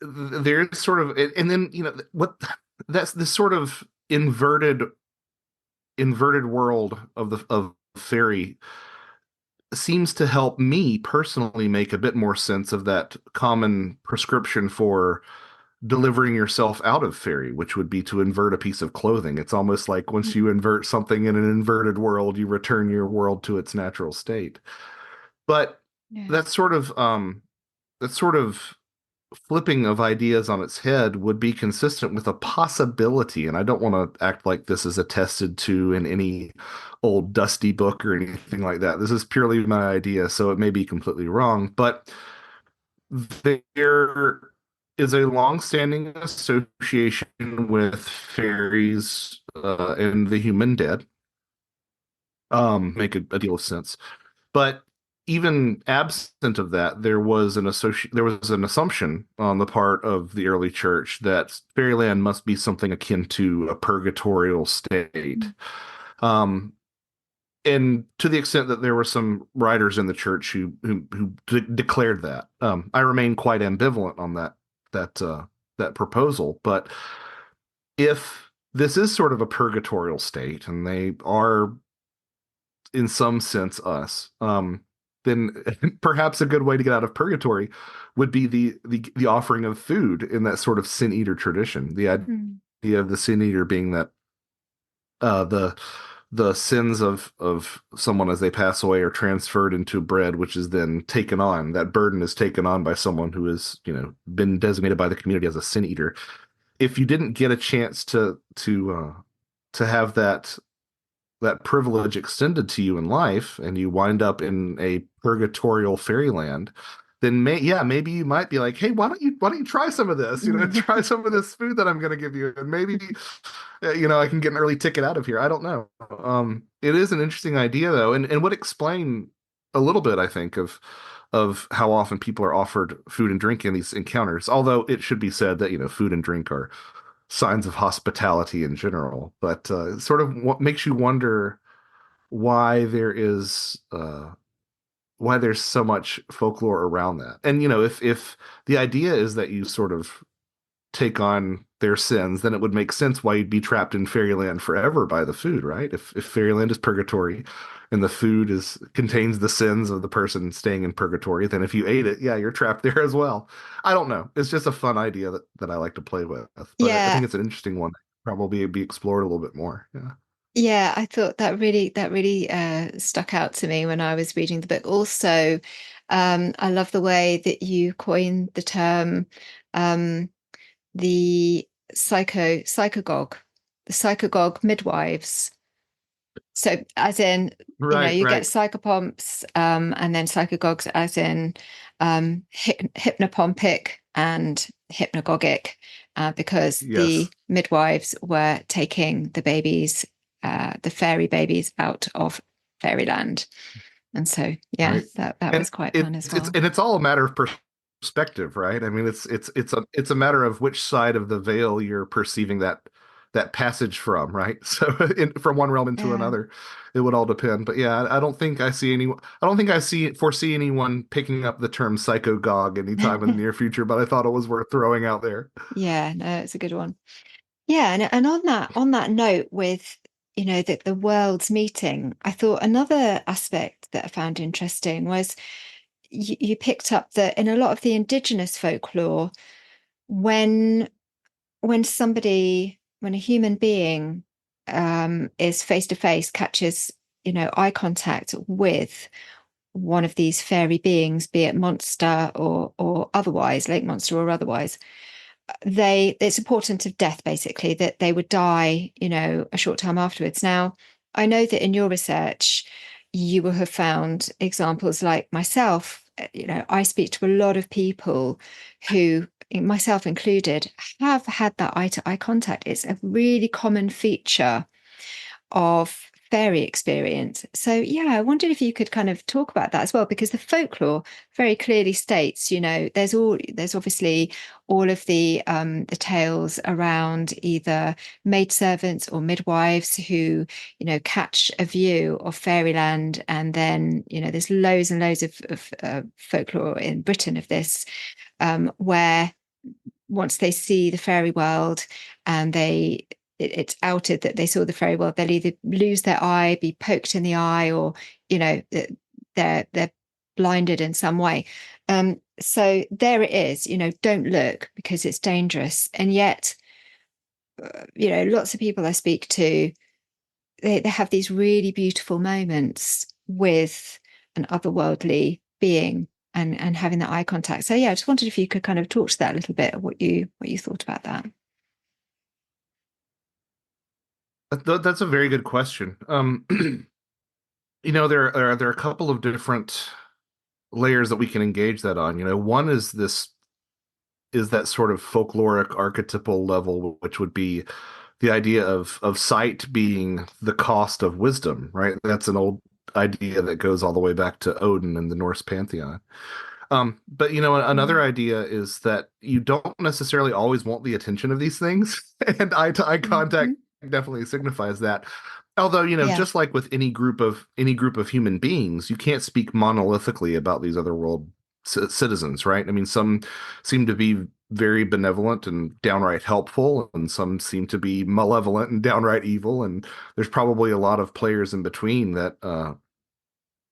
[SPEAKER 2] there's sort of, and then what, that's this sort of inverted world of fairy seems to help me personally make a bit more sense of that common prescription for delivering yourself out of fairy, which would be to invert a piece of clothing. It's almost like once you invert something in an inverted world, you return your world to its natural state. But
[SPEAKER 1] yeah.
[SPEAKER 2] that sort of that sort of flipping of ideas on its head would be consistent with a possibility, and I don't want to act like this is attested to in any old dusty book or anything like that. This is purely my idea, so it may be completely wrong, but there is a long-standing association with fairies and the human dead. Make a deal of sense. But even absent of that, there was an assumption on the part of the early church that fairyland must be something akin to a purgatorial state.
[SPEAKER 1] Mm.
[SPEAKER 2] Um, and to the extent that there were some writers in the church who declared that, I remain quite ambivalent on that proposal. But if this is sort of a purgatorial state, and they are in some sense us, then perhaps a good way to get out of purgatory would be the offering of food in that sort of sin eater tradition. The
[SPEAKER 1] Mm.
[SPEAKER 2] idea of the sin eater being that the sins of someone as they pass away are transferred into bread, which is then taken on. That burden is taken on by someone who has, been designated by the community as a sin eater. If you didn't get a chance to have that privilege extended to you in life, and you wind up in a purgatorial fairyland, then maybe you might be like, hey, why don't you try some of this? Try some of this food that I'm going to give you, and maybe I can get an early ticket out of here. I don't know. It is an interesting idea though, and would explain a little bit, I think, of how often people are offered food and drink in these encounters. Although it should be said that food and drink are signs of hospitality in general, but sort of what makes you wonder why why there's so much folklore around that. And if the idea is that you sort of take on their sins, then it would make sense why you'd be trapped in fairyland forever by the food, right? If fairyland is purgatory and the food is contains the sins of the person staying in purgatory, then if you ate it, yeah, you're trapped there as well. I don't know. It's just a fun idea that I like to play with, but I
[SPEAKER 1] Yeah,
[SPEAKER 2] think it's an interesting one that probably be explored a little bit more. Yeah.
[SPEAKER 1] yeah, I thought that really stuck out to me when I was reading the book. Also, I love the way that you coined the term um, the psychogog, the psychogog midwives. So, as in,
[SPEAKER 2] Right,
[SPEAKER 1] you get
[SPEAKER 2] right.
[SPEAKER 1] psychopomps, and then psychogogs, as in hypnopompic and hypnagogic, because the
[SPEAKER 2] Yes.
[SPEAKER 1] midwives were taking the babies, the fairy babies, out of fairyland. And so, yeah,
[SPEAKER 2] Right.
[SPEAKER 1] that
[SPEAKER 2] And
[SPEAKER 1] was quite fun as well.
[SPEAKER 2] it's all a matter of perspective, right? I mean, it's a matter of which side of the veil you're perceiving that passage from, right? So from one realm into
[SPEAKER 1] Yeah.
[SPEAKER 2] another, it would all depend. But yeah, I don't think I foresee anyone picking up the term psychogog anytime in the near future, but I thought it was worth throwing out there.
[SPEAKER 1] Yeah, no, it's a good one. Yeah, and on that note with the world's meeting, I thought another aspect that I found interesting was you picked up that in a lot of the indigenous folklore, when when a human being is face to face, catches eye contact with one of these fairy beings, be it monster or otherwise, lake monster or otherwise, it's a portent of death, basically, that they would die, a short time afterwards. Now, I know that in your research, you will have found examples like myself. I speak to a lot of people who, myself included, have had that eye to eye contact. It's a really common feature of fairy experience. So yeah, I wondered if you could kind of talk about that as well, because the folklore very clearly states, there's obviously all of the tales around either maidservants or midwives who, catch a view of fairyland, and then, there's loads and loads of folklore in Britain of this, where once they see the fairy world and it's outed that they saw the fairy world, they'll either lose their eye, be poked in the eye, or they're blinded in some way. So there it is. Don't look because it's dangerous. And yet, lots of people I speak to, they have these really beautiful moments with an otherworldly being, and having that eye contact. So yeah, I just wondered if you could kind of talk to that a little bit, what you thought about that.
[SPEAKER 2] That's a very good question. There are a couple of different layers that we can engage that on. One is that sort of folkloric archetypal level, which would be the idea of sight being the cost of wisdom, right? That's an old idea that goes all the way back to Odin and the Norse pantheon. But another
[SPEAKER 1] Mm,
[SPEAKER 2] idea is that you don't necessarily always want the attention of these things, and eye-to-eye contact
[SPEAKER 1] mhm.
[SPEAKER 2] definitely signifies that. Although,
[SPEAKER 1] Yeah.
[SPEAKER 2] just like with any group of human beings, you can't speak monolithically about these other world citizens, right? I mean, some seem to be very benevolent and downright helpful, and some seem to be malevolent and downright evil, and there's probably a lot of players in between that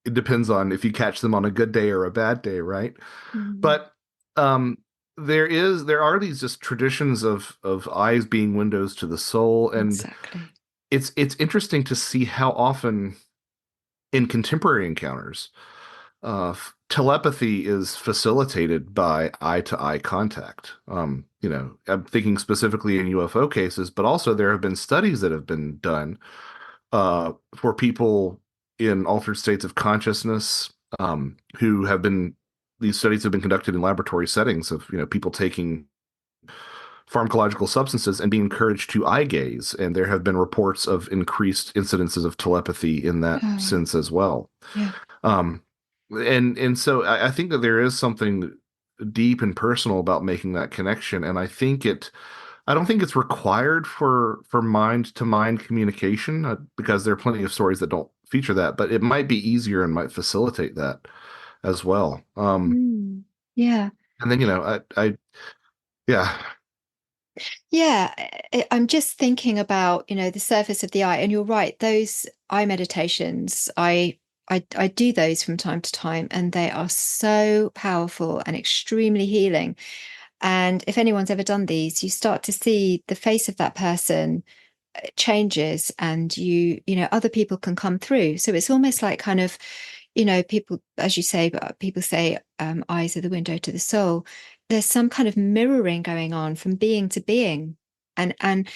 [SPEAKER 2] it depends on if you catch them on a good day or a bad day, right?
[SPEAKER 1] Mm,
[SPEAKER 2] But um, there are these just traditions of eyes being windows to the soul, and
[SPEAKER 1] exactly.
[SPEAKER 2] it's interesting to see how often in contemporary encounters, telepathy is facilitated by eye-to-eye contact. I'm thinking specifically in UFO cases, but also there have been studies that have been done for people in altered states of consciousness who have been. These studies have been conducted in laboratory settings of people taking pharmacological substances and being encouraged to eye gaze, and there have been reports of increased incidences of telepathy in that
[SPEAKER 1] Oh,
[SPEAKER 2] sense as well.
[SPEAKER 1] yeah.
[SPEAKER 2] Um, and so I think that there is something deep and personal about making that connection, and I don't think it's required for mind to mind communication because there are plenty of stories that don't feature that, but it might be easier and might facilitate that as well.
[SPEAKER 1] Mm, yeah.
[SPEAKER 2] And then yeah,
[SPEAKER 1] Yeah, I'm just thinking about, the surface of the eye, and you're right, those eye meditations, I do those from time to time, and they are so powerful and extremely healing. And if anyone's ever done these, you start to see the face of that person changes, and other people can come through. So it's almost like kind of, people, as you say, but people say eyes are the window to the soul. There's some kind of mirroring going on from being to being, and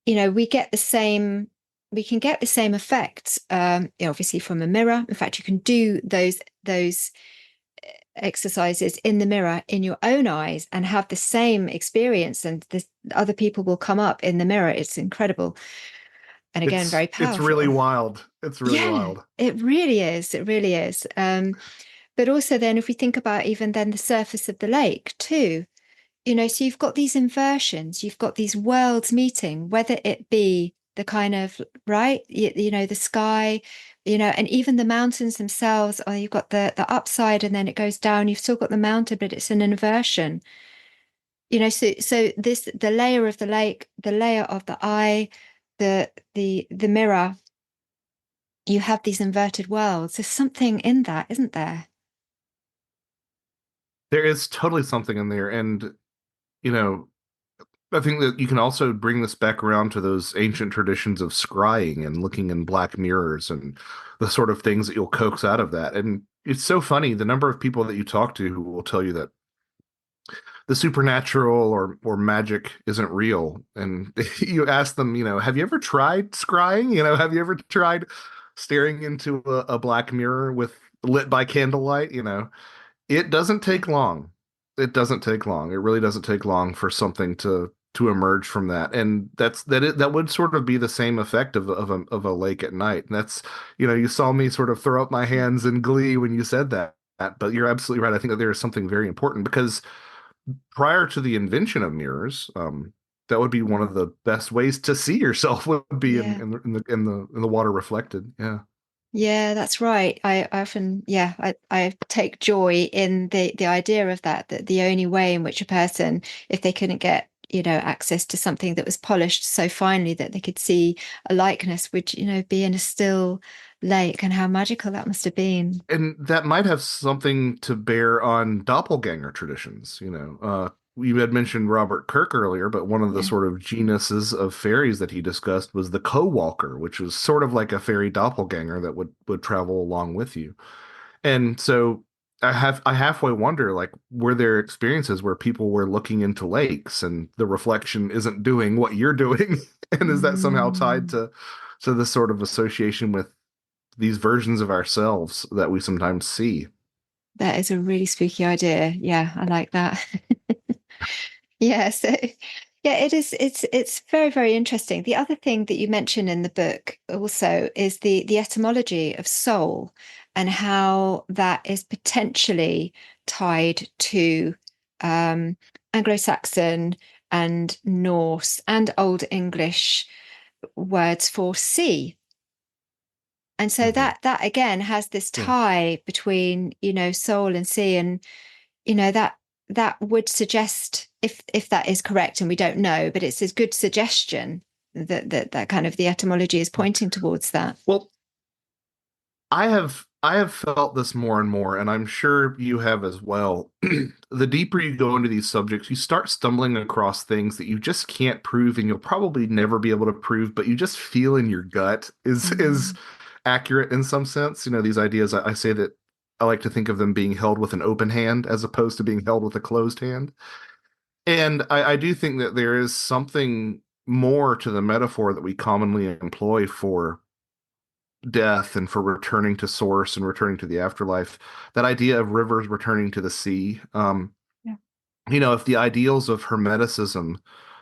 [SPEAKER 1] we get the same. We can get the same effect, obviously from a mirror. In fact, you can do those exercises in the mirror in your own eyes and have the same experience, and this other people will come up in the mirror. It's incredible, and again, very
[SPEAKER 2] it's really
[SPEAKER 1] powerful.
[SPEAKER 2] wild. It's really
[SPEAKER 1] Yeah,
[SPEAKER 2] wild.
[SPEAKER 1] it really is. It really is. But also then if we think about even then the surface of the lake too, so you've got these inversions, you've got these worlds meeting, whether it be the kind of, right, the sky, and even the mountains themselves, or you've got the upside and then it goes down, you've still got the mountain, but it's an inversion. So this, the layer of the lake, the layer of the eye, the mirror, you have these inverted worlds. There's something in that, isn't there?
[SPEAKER 2] There is totally something in there, and you know, I think that you can also bring this back around to those ancient traditions of scrying and looking in black mirrors and the sort of things that you'll coax out of that. And it's so funny the number of people that you talk to who will tell you that the supernatural or magic isn't real. And you ask them, have you ever tried scrying? Have you ever tried staring into a black mirror with lit by candlelight? It doesn't
[SPEAKER 1] Yeah.
[SPEAKER 2] take long. It doesn't take long. It really doesn't take long for something to emerge from that. And that would sort of be the same effect of a lake at night. And that's, you saw me sort of throw up my hands in glee when you said that. But you're absolutely right. I think that there is something very important because prior to the invention of mirrors, that would be one of the best ways to see yourself would be
[SPEAKER 1] Yeah.
[SPEAKER 2] in the water reflected. Yeah.
[SPEAKER 1] Yeah, that's right. I often, yeah, I take joy in the idea of that the only way in which a person, if they couldn't get, access to something that was polished so finely that they could see a likeness, would, be in a still lake, and how magical that must have been.
[SPEAKER 2] And that might have something to bear on doppelganger traditions. You had mentioned Robert Kirk earlier, but one of the
[SPEAKER 1] Yeah.
[SPEAKER 2] sort of genuses of fairies that he discussed was the co-walker, which was sort of like a fairy doppelganger that would travel along with you. And so I halfway wonder, like, were there experiences where people were looking into lakes and the reflection isn't doing what you're doing? And is that somehow tied
[SPEAKER 1] Mm,
[SPEAKER 2] to this sort of association with these versions of ourselves that we sometimes see?
[SPEAKER 1] that is a really spooky idea. Yeah, I like that. Yeah, so yeah, it is. It's very, very interesting. The other thing that you mention in the book also is the etymology of soul, and how that is potentially tied to um, Anglo-Saxon and Norse and Old English words for sea. And so
[SPEAKER 2] Hmm.
[SPEAKER 1] that again has this
[SPEAKER 2] Yeah.
[SPEAKER 1] tie between, soul and sea, and that would suggest, if that is correct, and we don't know, but it's a good suggestion that kind of the etymology is pointing towards that.
[SPEAKER 2] Well, I have felt this more and more, and I'm sure you have as well. The deeper you go into these subjects, you start stumbling across things that you just can't prove, and you'll probably never be able to prove, but you just feel in your gut is
[SPEAKER 1] Mm.
[SPEAKER 2] accurate in some sense. You know, these ideas, I say that I like to think of them being held with an open hand as opposed to being held with a closed hand. And I do think that there is something more to the metaphor that we commonly employ for death and for returning to source and returning to the afterlife. That idea of rivers returning to the sea.
[SPEAKER 1] Yeah.
[SPEAKER 2] If the ideals of Hermeticism,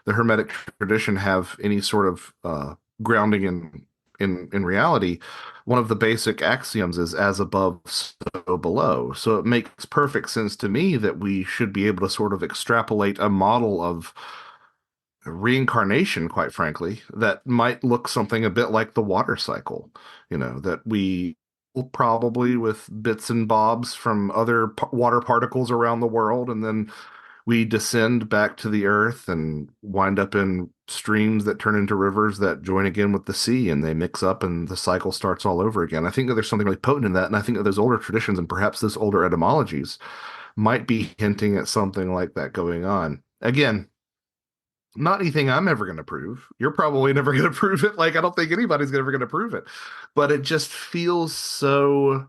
[SPEAKER 2] the Hermetic tradition, have any sort of grounding in reality, one of the basic axioms is as above, so below. So it makes perfect sense to me that we should be able to sort of extrapolate a model of reincarnation, quite frankly, that might look something a bit like the water cycle, that we will probably with bits and bobs from other water particles around the world, and then we descend back to the earth and wind up in streams that turn into rivers that join again with the sea and they mix up and the cycle starts all over again. I think that there's something really potent in that. And I think that those older traditions and perhaps those older etymologies might be hinting at something like that going on. Again, not anything I'm ever going to prove. You're probably never going to prove it. Like, I don't think anybody's ever going to prove it. But it just feels so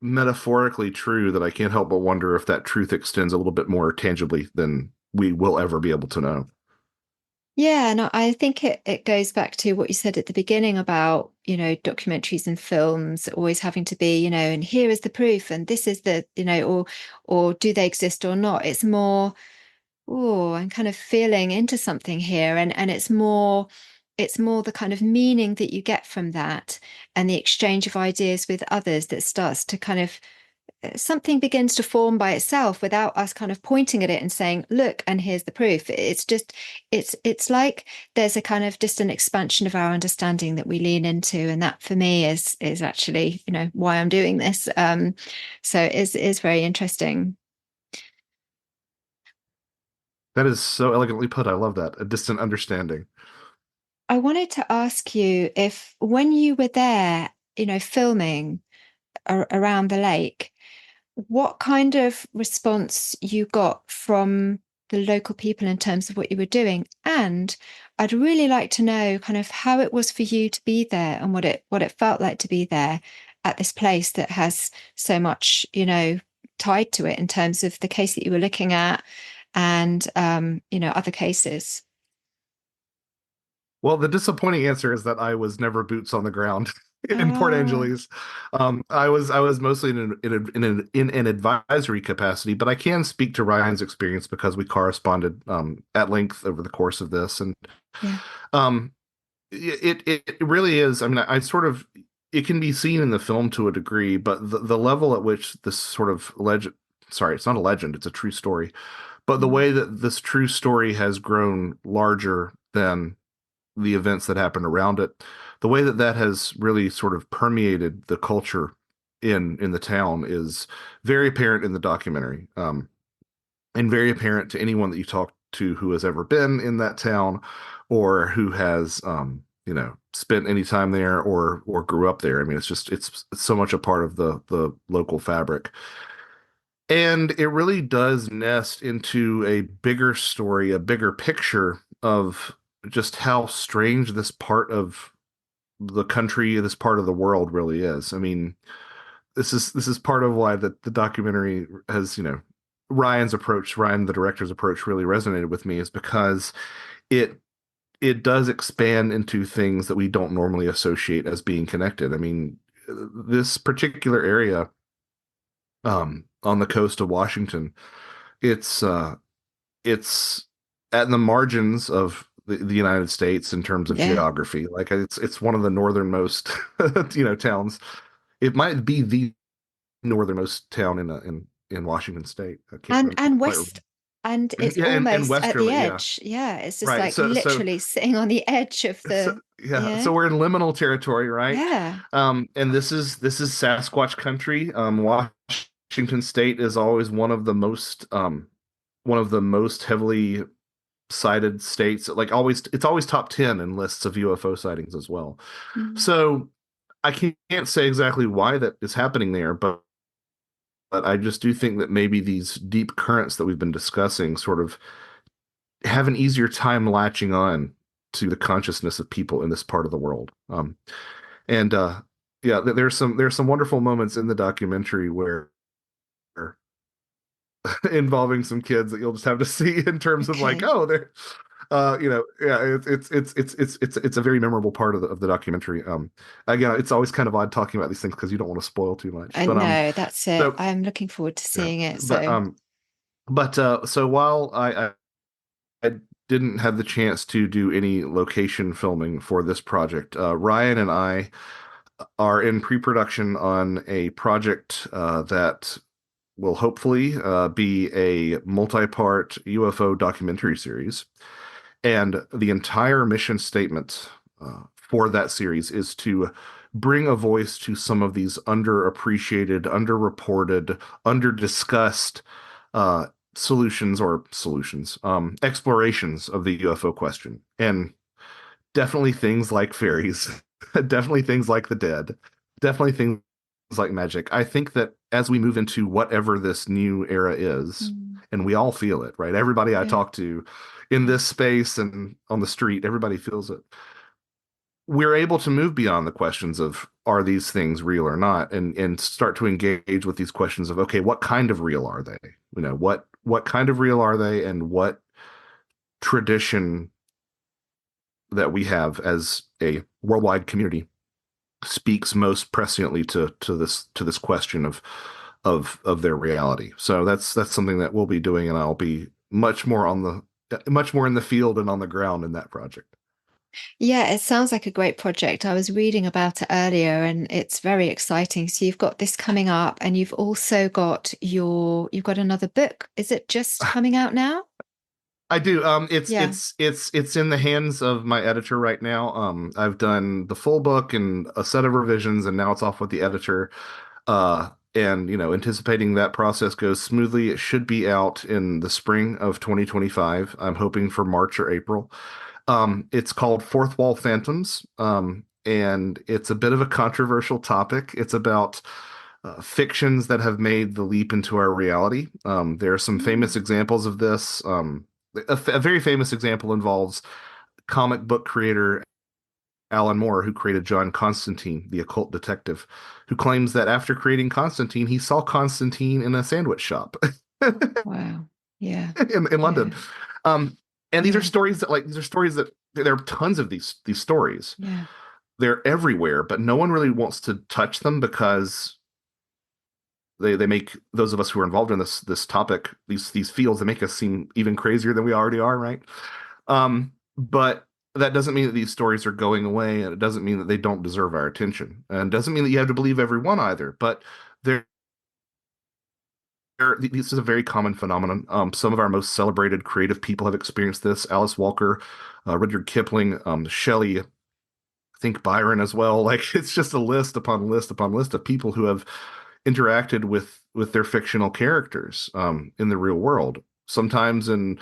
[SPEAKER 2] metaphorically true that I can't help but wonder if that truth extends a little bit more tangibly than we will ever be able to know.
[SPEAKER 1] Yeah, no, I think it goes back to what you said at the beginning about, documentaries and films always having to be, and here is the proof, and this is the, or do they exist or not? It's more, oh, I'm kind of feeling into something here, and it's more the kind of meaning that you get from that and the exchange of ideas with others that starts to kind of something begins to form by itself without us kind of pointing at it and saying, look, and here's the proof. It's just it's like there's a kind of just an expansion of our understanding that we lean into, and that for me is actually why I'm doing this. So is very interesting.
[SPEAKER 2] That is so elegantly put. I love that. A distant understanding.
[SPEAKER 1] I wanted to ask you if when you were there, filming around the lake, what kind of response you got from the local people in terms of what you were doing. And I'd really like to know kind of how it was for you to be there and what it felt like to be there at this place that has so much, tied to it in terms of the case that you were looking at and other cases.
[SPEAKER 2] Well, the disappointing answer is that I was never boots on the ground in Port
[SPEAKER 1] Ah,
[SPEAKER 2] Angeles. I was mostly in an advisory capacity, but I can speak to Ryan's experience because we corresponded at length over the course of this, and
[SPEAKER 1] yeah.
[SPEAKER 2] um, it really is. I mean, I sort of it can be seen in the film to a degree, but the level at which this sort of legend, sorry, it's not a legend, it's a true story, but the
[SPEAKER 1] Mm.
[SPEAKER 2] way that this true story has grown larger than the events that happened around it, the way that that has really sort of permeated the culture in the town is very apparent in the documentary, and very apparent to anyone that you talk to who has ever been in that town or who has spent any time there or grew up there. I mean, it's so much a part of the local fabric. And it really does nest into a bigger story, a bigger picture of just how strange this part of the country, this part of the world really is. I mean, this is part of why the documentary has, Ryan, the director's approach, really resonated with me, is because it it does expand into things that we don't normally associate as being connected. I mean, this particular area on the coast of Washington, it's it's at the margins of the United States in terms of
[SPEAKER 1] Yeah.
[SPEAKER 2] geography. Like it's one of the northernmost towns. It might be the northernmost town in Washington State. I can't
[SPEAKER 1] And
[SPEAKER 2] quite
[SPEAKER 1] west, and it's
[SPEAKER 2] yeah, and
[SPEAKER 1] almost at the
[SPEAKER 2] westerly, yeah.
[SPEAKER 1] edge. Yeah, it's just
[SPEAKER 2] Right.
[SPEAKER 1] like
[SPEAKER 2] So
[SPEAKER 1] literally sitting on the edge of
[SPEAKER 2] so
[SPEAKER 1] the,
[SPEAKER 2] yeah, so we're in liminal territory, right?
[SPEAKER 1] yeah.
[SPEAKER 2] And this is Sasquatch country. Washington State is always one of the most heavily cited states. Like always, it's always top 10 in lists of UFO sightings as well.
[SPEAKER 1] Mm.
[SPEAKER 2] So I can't say exactly why that is happening there, but I just do think that maybe these deep currents that we've been discussing sort of have an easier time latching on to the consciousness of people in this part of the world. And yeah, there's some wonderful moments in the documentary where involving some kids that you'll just have to see in terms of like,
[SPEAKER 1] Okay.
[SPEAKER 2] oh, they're yeah, it's a very memorable part of the documentary. Again, it's always kind of odd talking about these things because you don't want to spoil too much.
[SPEAKER 1] I
[SPEAKER 2] But
[SPEAKER 1] know that's it.
[SPEAKER 2] so
[SPEAKER 1] I'm looking forward to
[SPEAKER 2] yeah,
[SPEAKER 1] seeing it.
[SPEAKER 2] but
[SPEAKER 1] So,
[SPEAKER 2] so while I didn't have the chance to do any location filming for this project, Ryan and I are in pre-production on a project that will hopefully be a multi-part UFO documentary series. And the entire mission statement for that series is to bring a voice to some of these underappreciated, underreported, underdiscussed uh, explorations of the UFO question. And definitely things like fairies, definitely things like the dead, definitely things like magic. I think that as we move into whatever this new era is,
[SPEAKER 1] mm,
[SPEAKER 2] and we all feel it, right? Everybody I
[SPEAKER 1] yeah,
[SPEAKER 2] talk to in this space and on the street, everybody feels it. We're able to move beyond the questions of are these things real or not, and start to engage with these questions of okay, what kind of real are they? What kind of real are they, and what tradition that we have as a worldwide community speaks most presciently to this question of their reality. So that's something that we'll be doing, and I'll be much more in the field and on the ground in that project.
[SPEAKER 1] yeah. It sounds like a great project. I was reading about it earlier, and it's very exciting. So you've got this coming up, and you've also got you've got another book. Is it just coming out now?
[SPEAKER 2] I do.
[SPEAKER 1] Yeah.
[SPEAKER 2] It's in the hands of my editor right now. I've done the full book and a set of revisions, and now it's off with the editor. And anticipating that process goes smoothly, it should be out in the spring of 2025. I'm hoping for March or April. It's called Fourth Wall Phantoms, and it's a bit of a controversial topic. It's about fictions that have made the leap into our reality. There are some famous
[SPEAKER 1] Mm.
[SPEAKER 2] examples of this. A very famous example involves comic book creator Alan Moore, who created John Constantine, the occult detective, who claims that after creating Constantine, he saw Constantine in a sandwich shop
[SPEAKER 1] Wow. Yeah.
[SPEAKER 2] in London.
[SPEAKER 1] Yeah.
[SPEAKER 2] Um, and
[SPEAKER 1] Yeah.
[SPEAKER 2] these are stories that there are tons of these stories.
[SPEAKER 1] Yeah.
[SPEAKER 2] They're everywhere, but no one really wants to touch them because they make those of us who are involved in this topic, these fields, they make us seem even crazier than we already are, right? But that doesn't mean that these stories are going away, and it doesn't mean that they don't deserve our attention, and it doesn't mean that you have to believe every one either. But there, this is a very common phenomenon. Some of our most celebrated creative people have experienced this. Alice Walker, Rudyard Kipling, Shelley, I think Byron as well. Like it's just a list upon list upon list of people who have interacted with their fictional characters in the real world. Sometimes in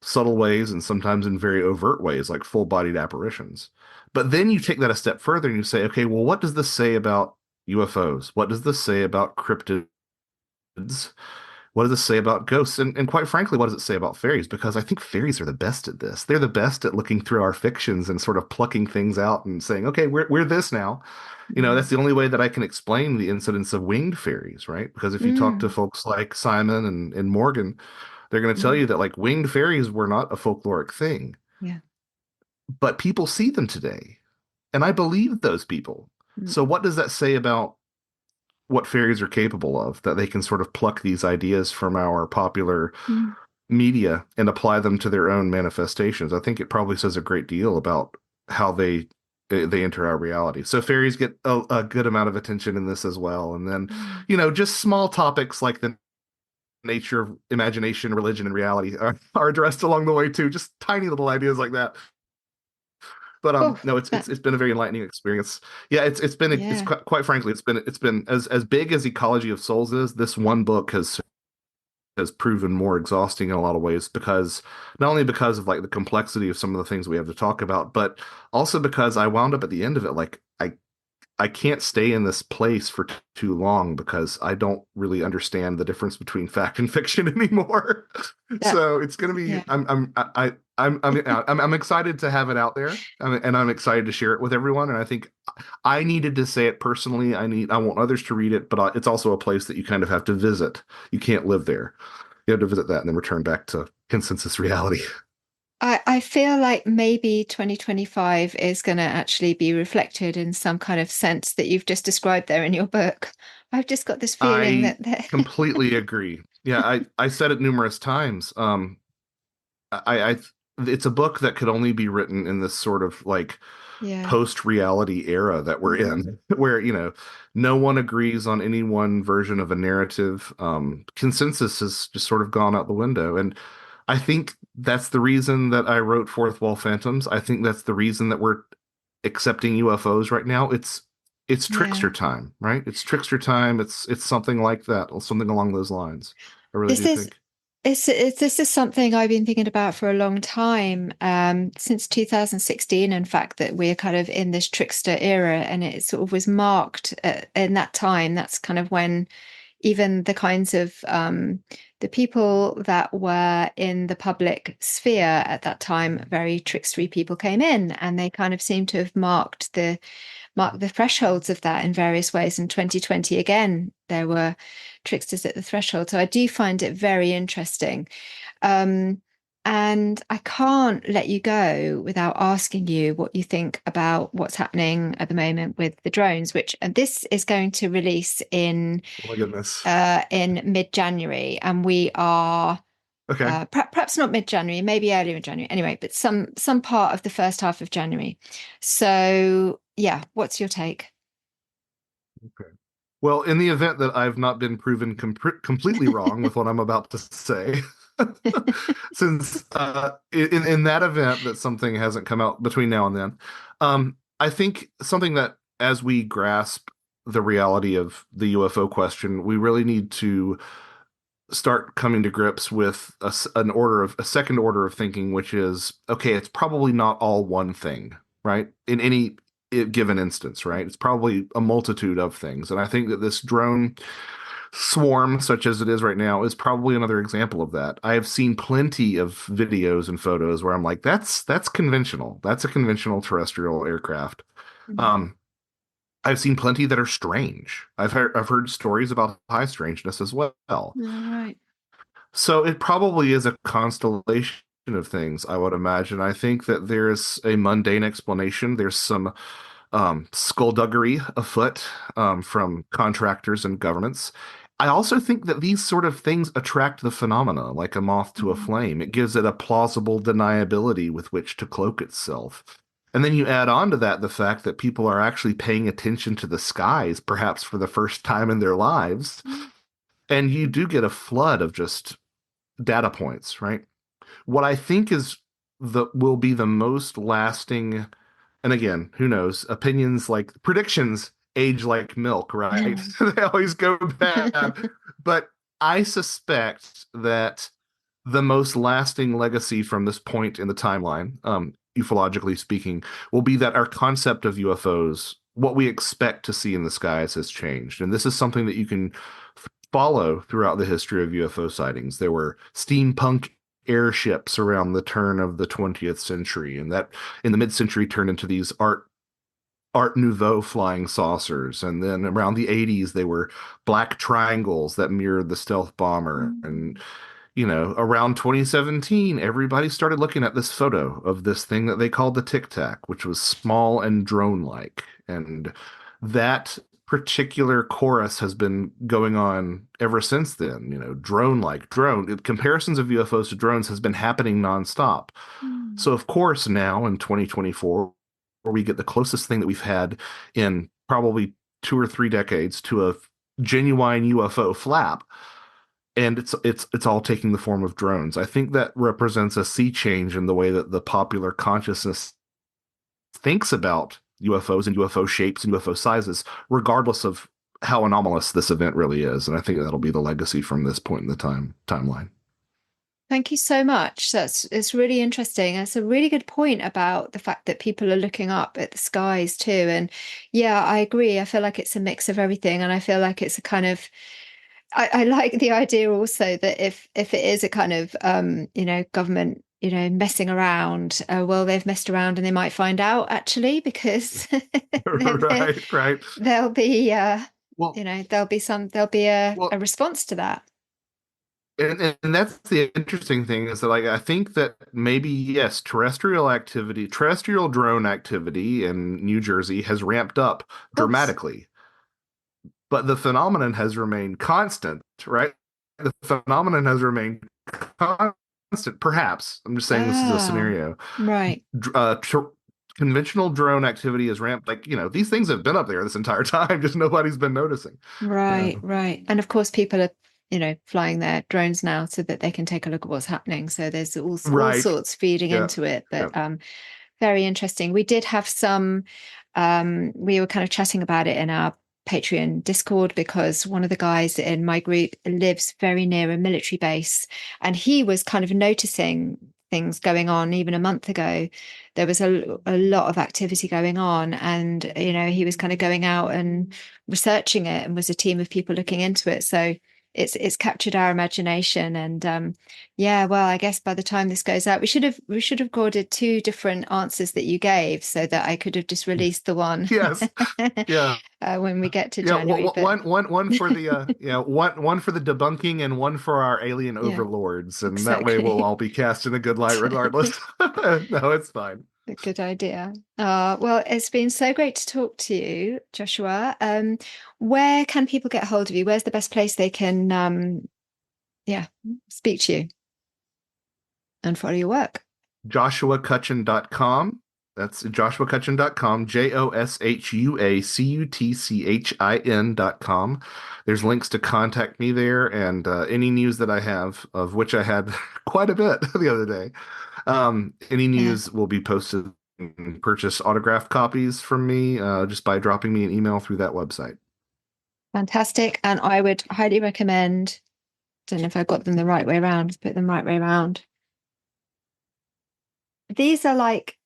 [SPEAKER 2] subtle ways and sometimes in very overt ways, like full-bodied apparitions. But then you take that a step further and you say, okay, well, what does this say about UFOs? What does this say about cryptids? What does this say about ghosts? And quite frankly, what does it say about fairies? Because I think fairies are the best at this. They're the best at looking through our fictions and sort of plucking things out and saying, okay, we're this now. That's
[SPEAKER 1] Mm.
[SPEAKER 2] the only way that I can explain the incidence of winged fairies, right? Because if you talk to
[SPEAKER 1] Mm.
[SPEAKER 2] folks like Simon and Morgan, they're going to tell
[SPEAKER 1] Mm.
[SPEAKER 2] you that like winged fairies were not a folkloric thing,
[SPEAKER 1] Yeah.
[SPEAKER 2] but people see them today. And I believe those people.
[SPEAKER 1] Mm.
[SPEAKER 2] So what does that say about what fairies are capable of? That they can sort of pluck these ideas from our popular
[SPEAKER 1] Mm.
[SPEAKER 2] media and apply them to their own manifestations. I think it probably says a great deal about how they enter our reality. So fairies get a good amount of attention in this as well. And then,
[SPEAKER 1] Mm.
[SPEAKER 2] just small topics like the nature of imagination, religion, and reality are addressed along the way too. Just tiny little ideas like that. But
[SPEAKER 1] Oh,
[SPEAKER 2] no, it's
[SPEAKER 1] that,
[SPEAKER 2] it's been a very enlightening experience. Yeah, it's
[SPEAKER 1] yeah.
[SPEAKER 2] quite frankly, it's been as big as Ecology of Souls is. This one book has proven more exhausting in a lot of ways because not only because of like the complexity of some of the things we have to talk about, but also because I wound up at the end of it like I can't stay in this place for too long because I don't really understand the difference between fact and fiction anymore.
[SPEAKER 1] That,
[SPEAKER 2] So it's going to be
[SPEAKER 1] yeah.
[SPEAKER 2] I'm excited to have it out there, and I'm excited to share it with everyone. And I think I needed to say it personally. I want others to read it, but it's also a place that you kind of have to visit. You can't live there. You have to visit that and then return back to consensus reality.
[SPEAKER 1] I feel like maybe 2025 is going to actually be reflected in some kind of sense that you've just described there in your book. I've just got this feeling
[SPEAKER 2] I
[SPEAKER 1] that,
[SPEAKER 2] completely agree. Yeah, I said it numerous times. I it's a book that could only be written in this sort of like
[SPEAKER 1] yeah,
[SPEAKER 2] post-reality era that we're in, where, no one agrees on any one version of a narrative. Consensus has just sort of gone out the window. And I think that's the reason that I wrote Fourth Wall Phantoms. I think that's the reason that we're accepting UFOs right now. It's
[SPEAKER 1] yeah.
[SPEAKER 2] trickster time, right? It's trickster time. It's something like that, or something along those lines. I really
[SPEAKER 1] This
[SPEAKER 2] do
[SPEAKER 1] is
[SPEAKER 2] think.
[SPEAKER 1] this is something I've been thinking about for a long time, since 2016. In fact, that we're kind of in this trickster era, and it sort of was marked in that time. That's kind of when even the kinds of the people that were in the public sphere at that time, very trickstery people came in, and they kind of seem to have mark the thresholds of that in various ways. In 2020, again, there were tricksters at the threshold. So I do find it very interesting. Um, and I can't let you go without asking you what you think about what's happening at the moment with the drones, which and this is going to release
[SPEAKER 2] Oh my goodness.
[SPEAKER 1] in mid-January, and we are
[SPEAKER 2] Okay.
[SPEAKER 1] perhaps not mid-January, maybe earlier in January. Anyway, but some part of the first half of January. So yeah, what's your take?
[SPEAKER 2] Okay. Well, in the event that I've not been proven completely wrong with what I'm about to say, since in that event that something hasn't come out between now and then, I think something that as we grasp the reality of the UFO question, we really need to start coming to grips with a second order of thinking, which is okay. It's probably not all one thing, right? In any given instance, right? It's probably a multitude of things, and I think that this drone swarm, such as it is right now, is probably another example of that. I have seen plenty of videos and photos where I'm like, that's conventional. That's a conventional terrestrial aircraft.
[SPEAKER 1] Mm.
[SPEAKER 2] Um, I've seen plenty that are strange. I've heard stories about high strangeness as well.
[SPEAKER 1] All right.
[SPEAKER 2] So it probably is a constellation of things, I would imagine. I think that there's a mundane explanation. There's some skullduggery afoot from contractors and governments. I also think that these sort of things attract the phenomena like a moth to a
[SPEAKER 1] Mm.
[SPEAKER 2] flame. It gives it a plausible deniability with which to cloak itself. And then you add on to that the fact that people are actually paying attention to the skies, perhaps for the first time in their lives. And you do get a flood of just data points, right? What I think is the will be the most lasting, and again, who knows? Opinions like predictions age like milk, right?
[SPEAKER 1] Mm.
[SPEAKER 2] They always go bad. But I suspect that the most lasting legacy from this point in the timeline, ufologically speaking, will be that our concept of UFOs, what we expect to see in the skies, has changed. And this is something that you can follow throughout the history of UFO sightings. There were steampunk airships around the turn of the 20th century, and that in the mid-century turned into these Art Nouveau flying saucers. And then around the 80s, they were black triangles that mirrored the stealth bomber. And,
[SPEAKER 1] Mm.
[SPEAKER 2] around 2017, everybody started looking at this photo of this thing that they called the Tic Tac, which was small and drone-like. And that particular chorus has been going on ever since then. Drone-like, drone. Comparisons of UFOs to drones has been happening nonstop.
[SPEAKER 1] Mm.
[SPEAKER 2] So, of course, now in 2024, where we get the closest thing that we've had in probably 2 or 3 decades to a genuine UFO flap, and it's all taking the form of drones. I think that represents a sea change in the way that the popular consciousness thinks about UFOs and UFO shapes and UFO sizes, regardless of how anomalous this event really is. And I think that'll be the legacy from this point in the timeline.
[SPEAKER 1] Thank you so much. It's really interesting. It's a really good point about the fact that people are looking up at the skies too. And yeah, I agree. I feel like it's a mix of everything. And I feel like it's a kind of I like the idea also that if it is a kind of government, messing around, well, they've messed around and they might find out actually because
[SPEAKER 2] Right, right.
[SPEAKER 1] there'll be
[SPEAKER 2] Well,
[SPEAKER 1] there'll be
[SPEAKER 2] well,
[SPEAKER 1] a response to that.
[SPEAKER 2] and that's the interesting thing is that like I think that maybe yes, terrestrial drone activity in New Jersey has ramped up
[SPEAKER 1] Of course.
[SPEAKER 2] dramatically, but the phenomenon has remained constant, right? The phenomenon has remained constant. Perhaps I'm just saying this is a
[SPEAKER 1] Ah,
[SPEAKER 2] scenario.
[SPEAKER 1] right.
[SPEAKER 2] Dr- Uh, tr Conventional drone activity has ramped. Like these things have been up there this entire time, just nobody's been noticing. Yeah.
[SPEAKER 1] Right, right. And of course, people are, flying their drones now so that they can take a look at what's happening. So there's all
[SPEAKER 2] Right.
[SPEAKER 1] sorts feeding
[SPEAKER 2] Yeah.
[SPEAKER 1] into it.
[SPEAKER 2] Yeah.
[SPEAKER 1] But very interesting. We did have some, we were kind of chatting about it in our Patreon Discord because one of the guys in my group lives very near a military base and he was kind of noticing things going on even a month ago. There was a lot of activity going on and, he was kind of going out and researching it and was a team of people looking into it. So it's captured our imagination and yeah, well, I guess by the time this goes out, we should have recorded two different answers that you gave so that I could have just released the one
[SPEAKER 2] Yes. Yeah.
[SPEAKER 1] when we get to
[SPEAKER 2] Yeah,
[SPEAKER 1] January. But
[SPEAKER 2] one for the one for the debunking and one for our alien
[SPEAKER 1] yeah,
[SPEAKER 2] overlords, and that way we'll
[SPEAKER 1] exactly.
[SPEAKER 2] all be cast in a good light regardless. No, it's fine.
[SPEAKER 1] A good idea. Well, it's been so great to talk to you, Joshua. Where can people get hold of you? Where's the best place they can, yeah, speak to you and follow your work?
[SPEAKER 2] JoshuaCutchin.com. That's JoshuaCutchin.com, JoshuaCutchin.com. There's links to contact me there and any news that I have, of which I had quite a bit the other day. Any
[SPEAKER 1] Yeah.
[SPEAKER 2] news will be posted and purchase autographed copies from me just by dropping me an email through that website.
[SPEAKER 1] Fantastic. And I would highly recommend, don't know if I got them the right way around, put them right way around. These are like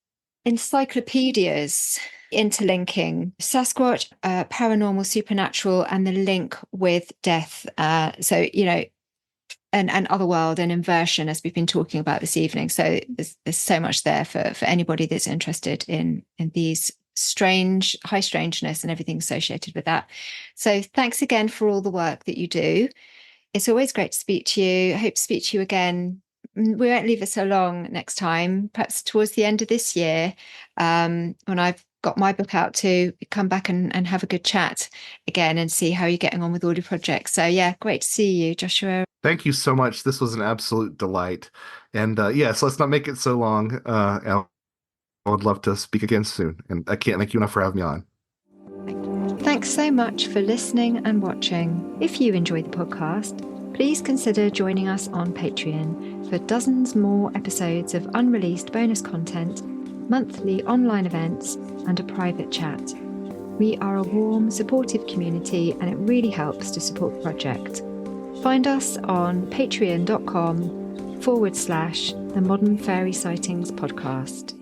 [SPEAKER 1] encyclopedias interlinking Sasquatch, paranormal, supernatural, and the link with death. So, and Otherworld and Inversion, as we've been talking about this evening. So there's so much there for anybody that's interested in these high strangeness and everything associated with that. So thanks again for all the work that you do. It's always great to speak to you. I hope to speak to you again. We won't leave it so long next time, perhaps towards the end of this year, when I've got my book out to come back and have a good chat again and see how you're getting on with all your projects. So yeah, great to see you, Joshua.
[SPEAKER 2] Thank you so much. This was an absolute delight. And yes, let's not make it so long. I would love to speak again soon. And I can't thank you enough for having me on.
[SPEAKER 1] Thanks so much for listening and watching. If you enjoyed the podcast, please consider joining us on Patreon for dozens more episodes of unreleased bonus content, monthly online events, and a private chat. We are a warm, supportive community, and it really helps to support the project. Find us on patreon.com/The Modern Fairy Sightings Podcast.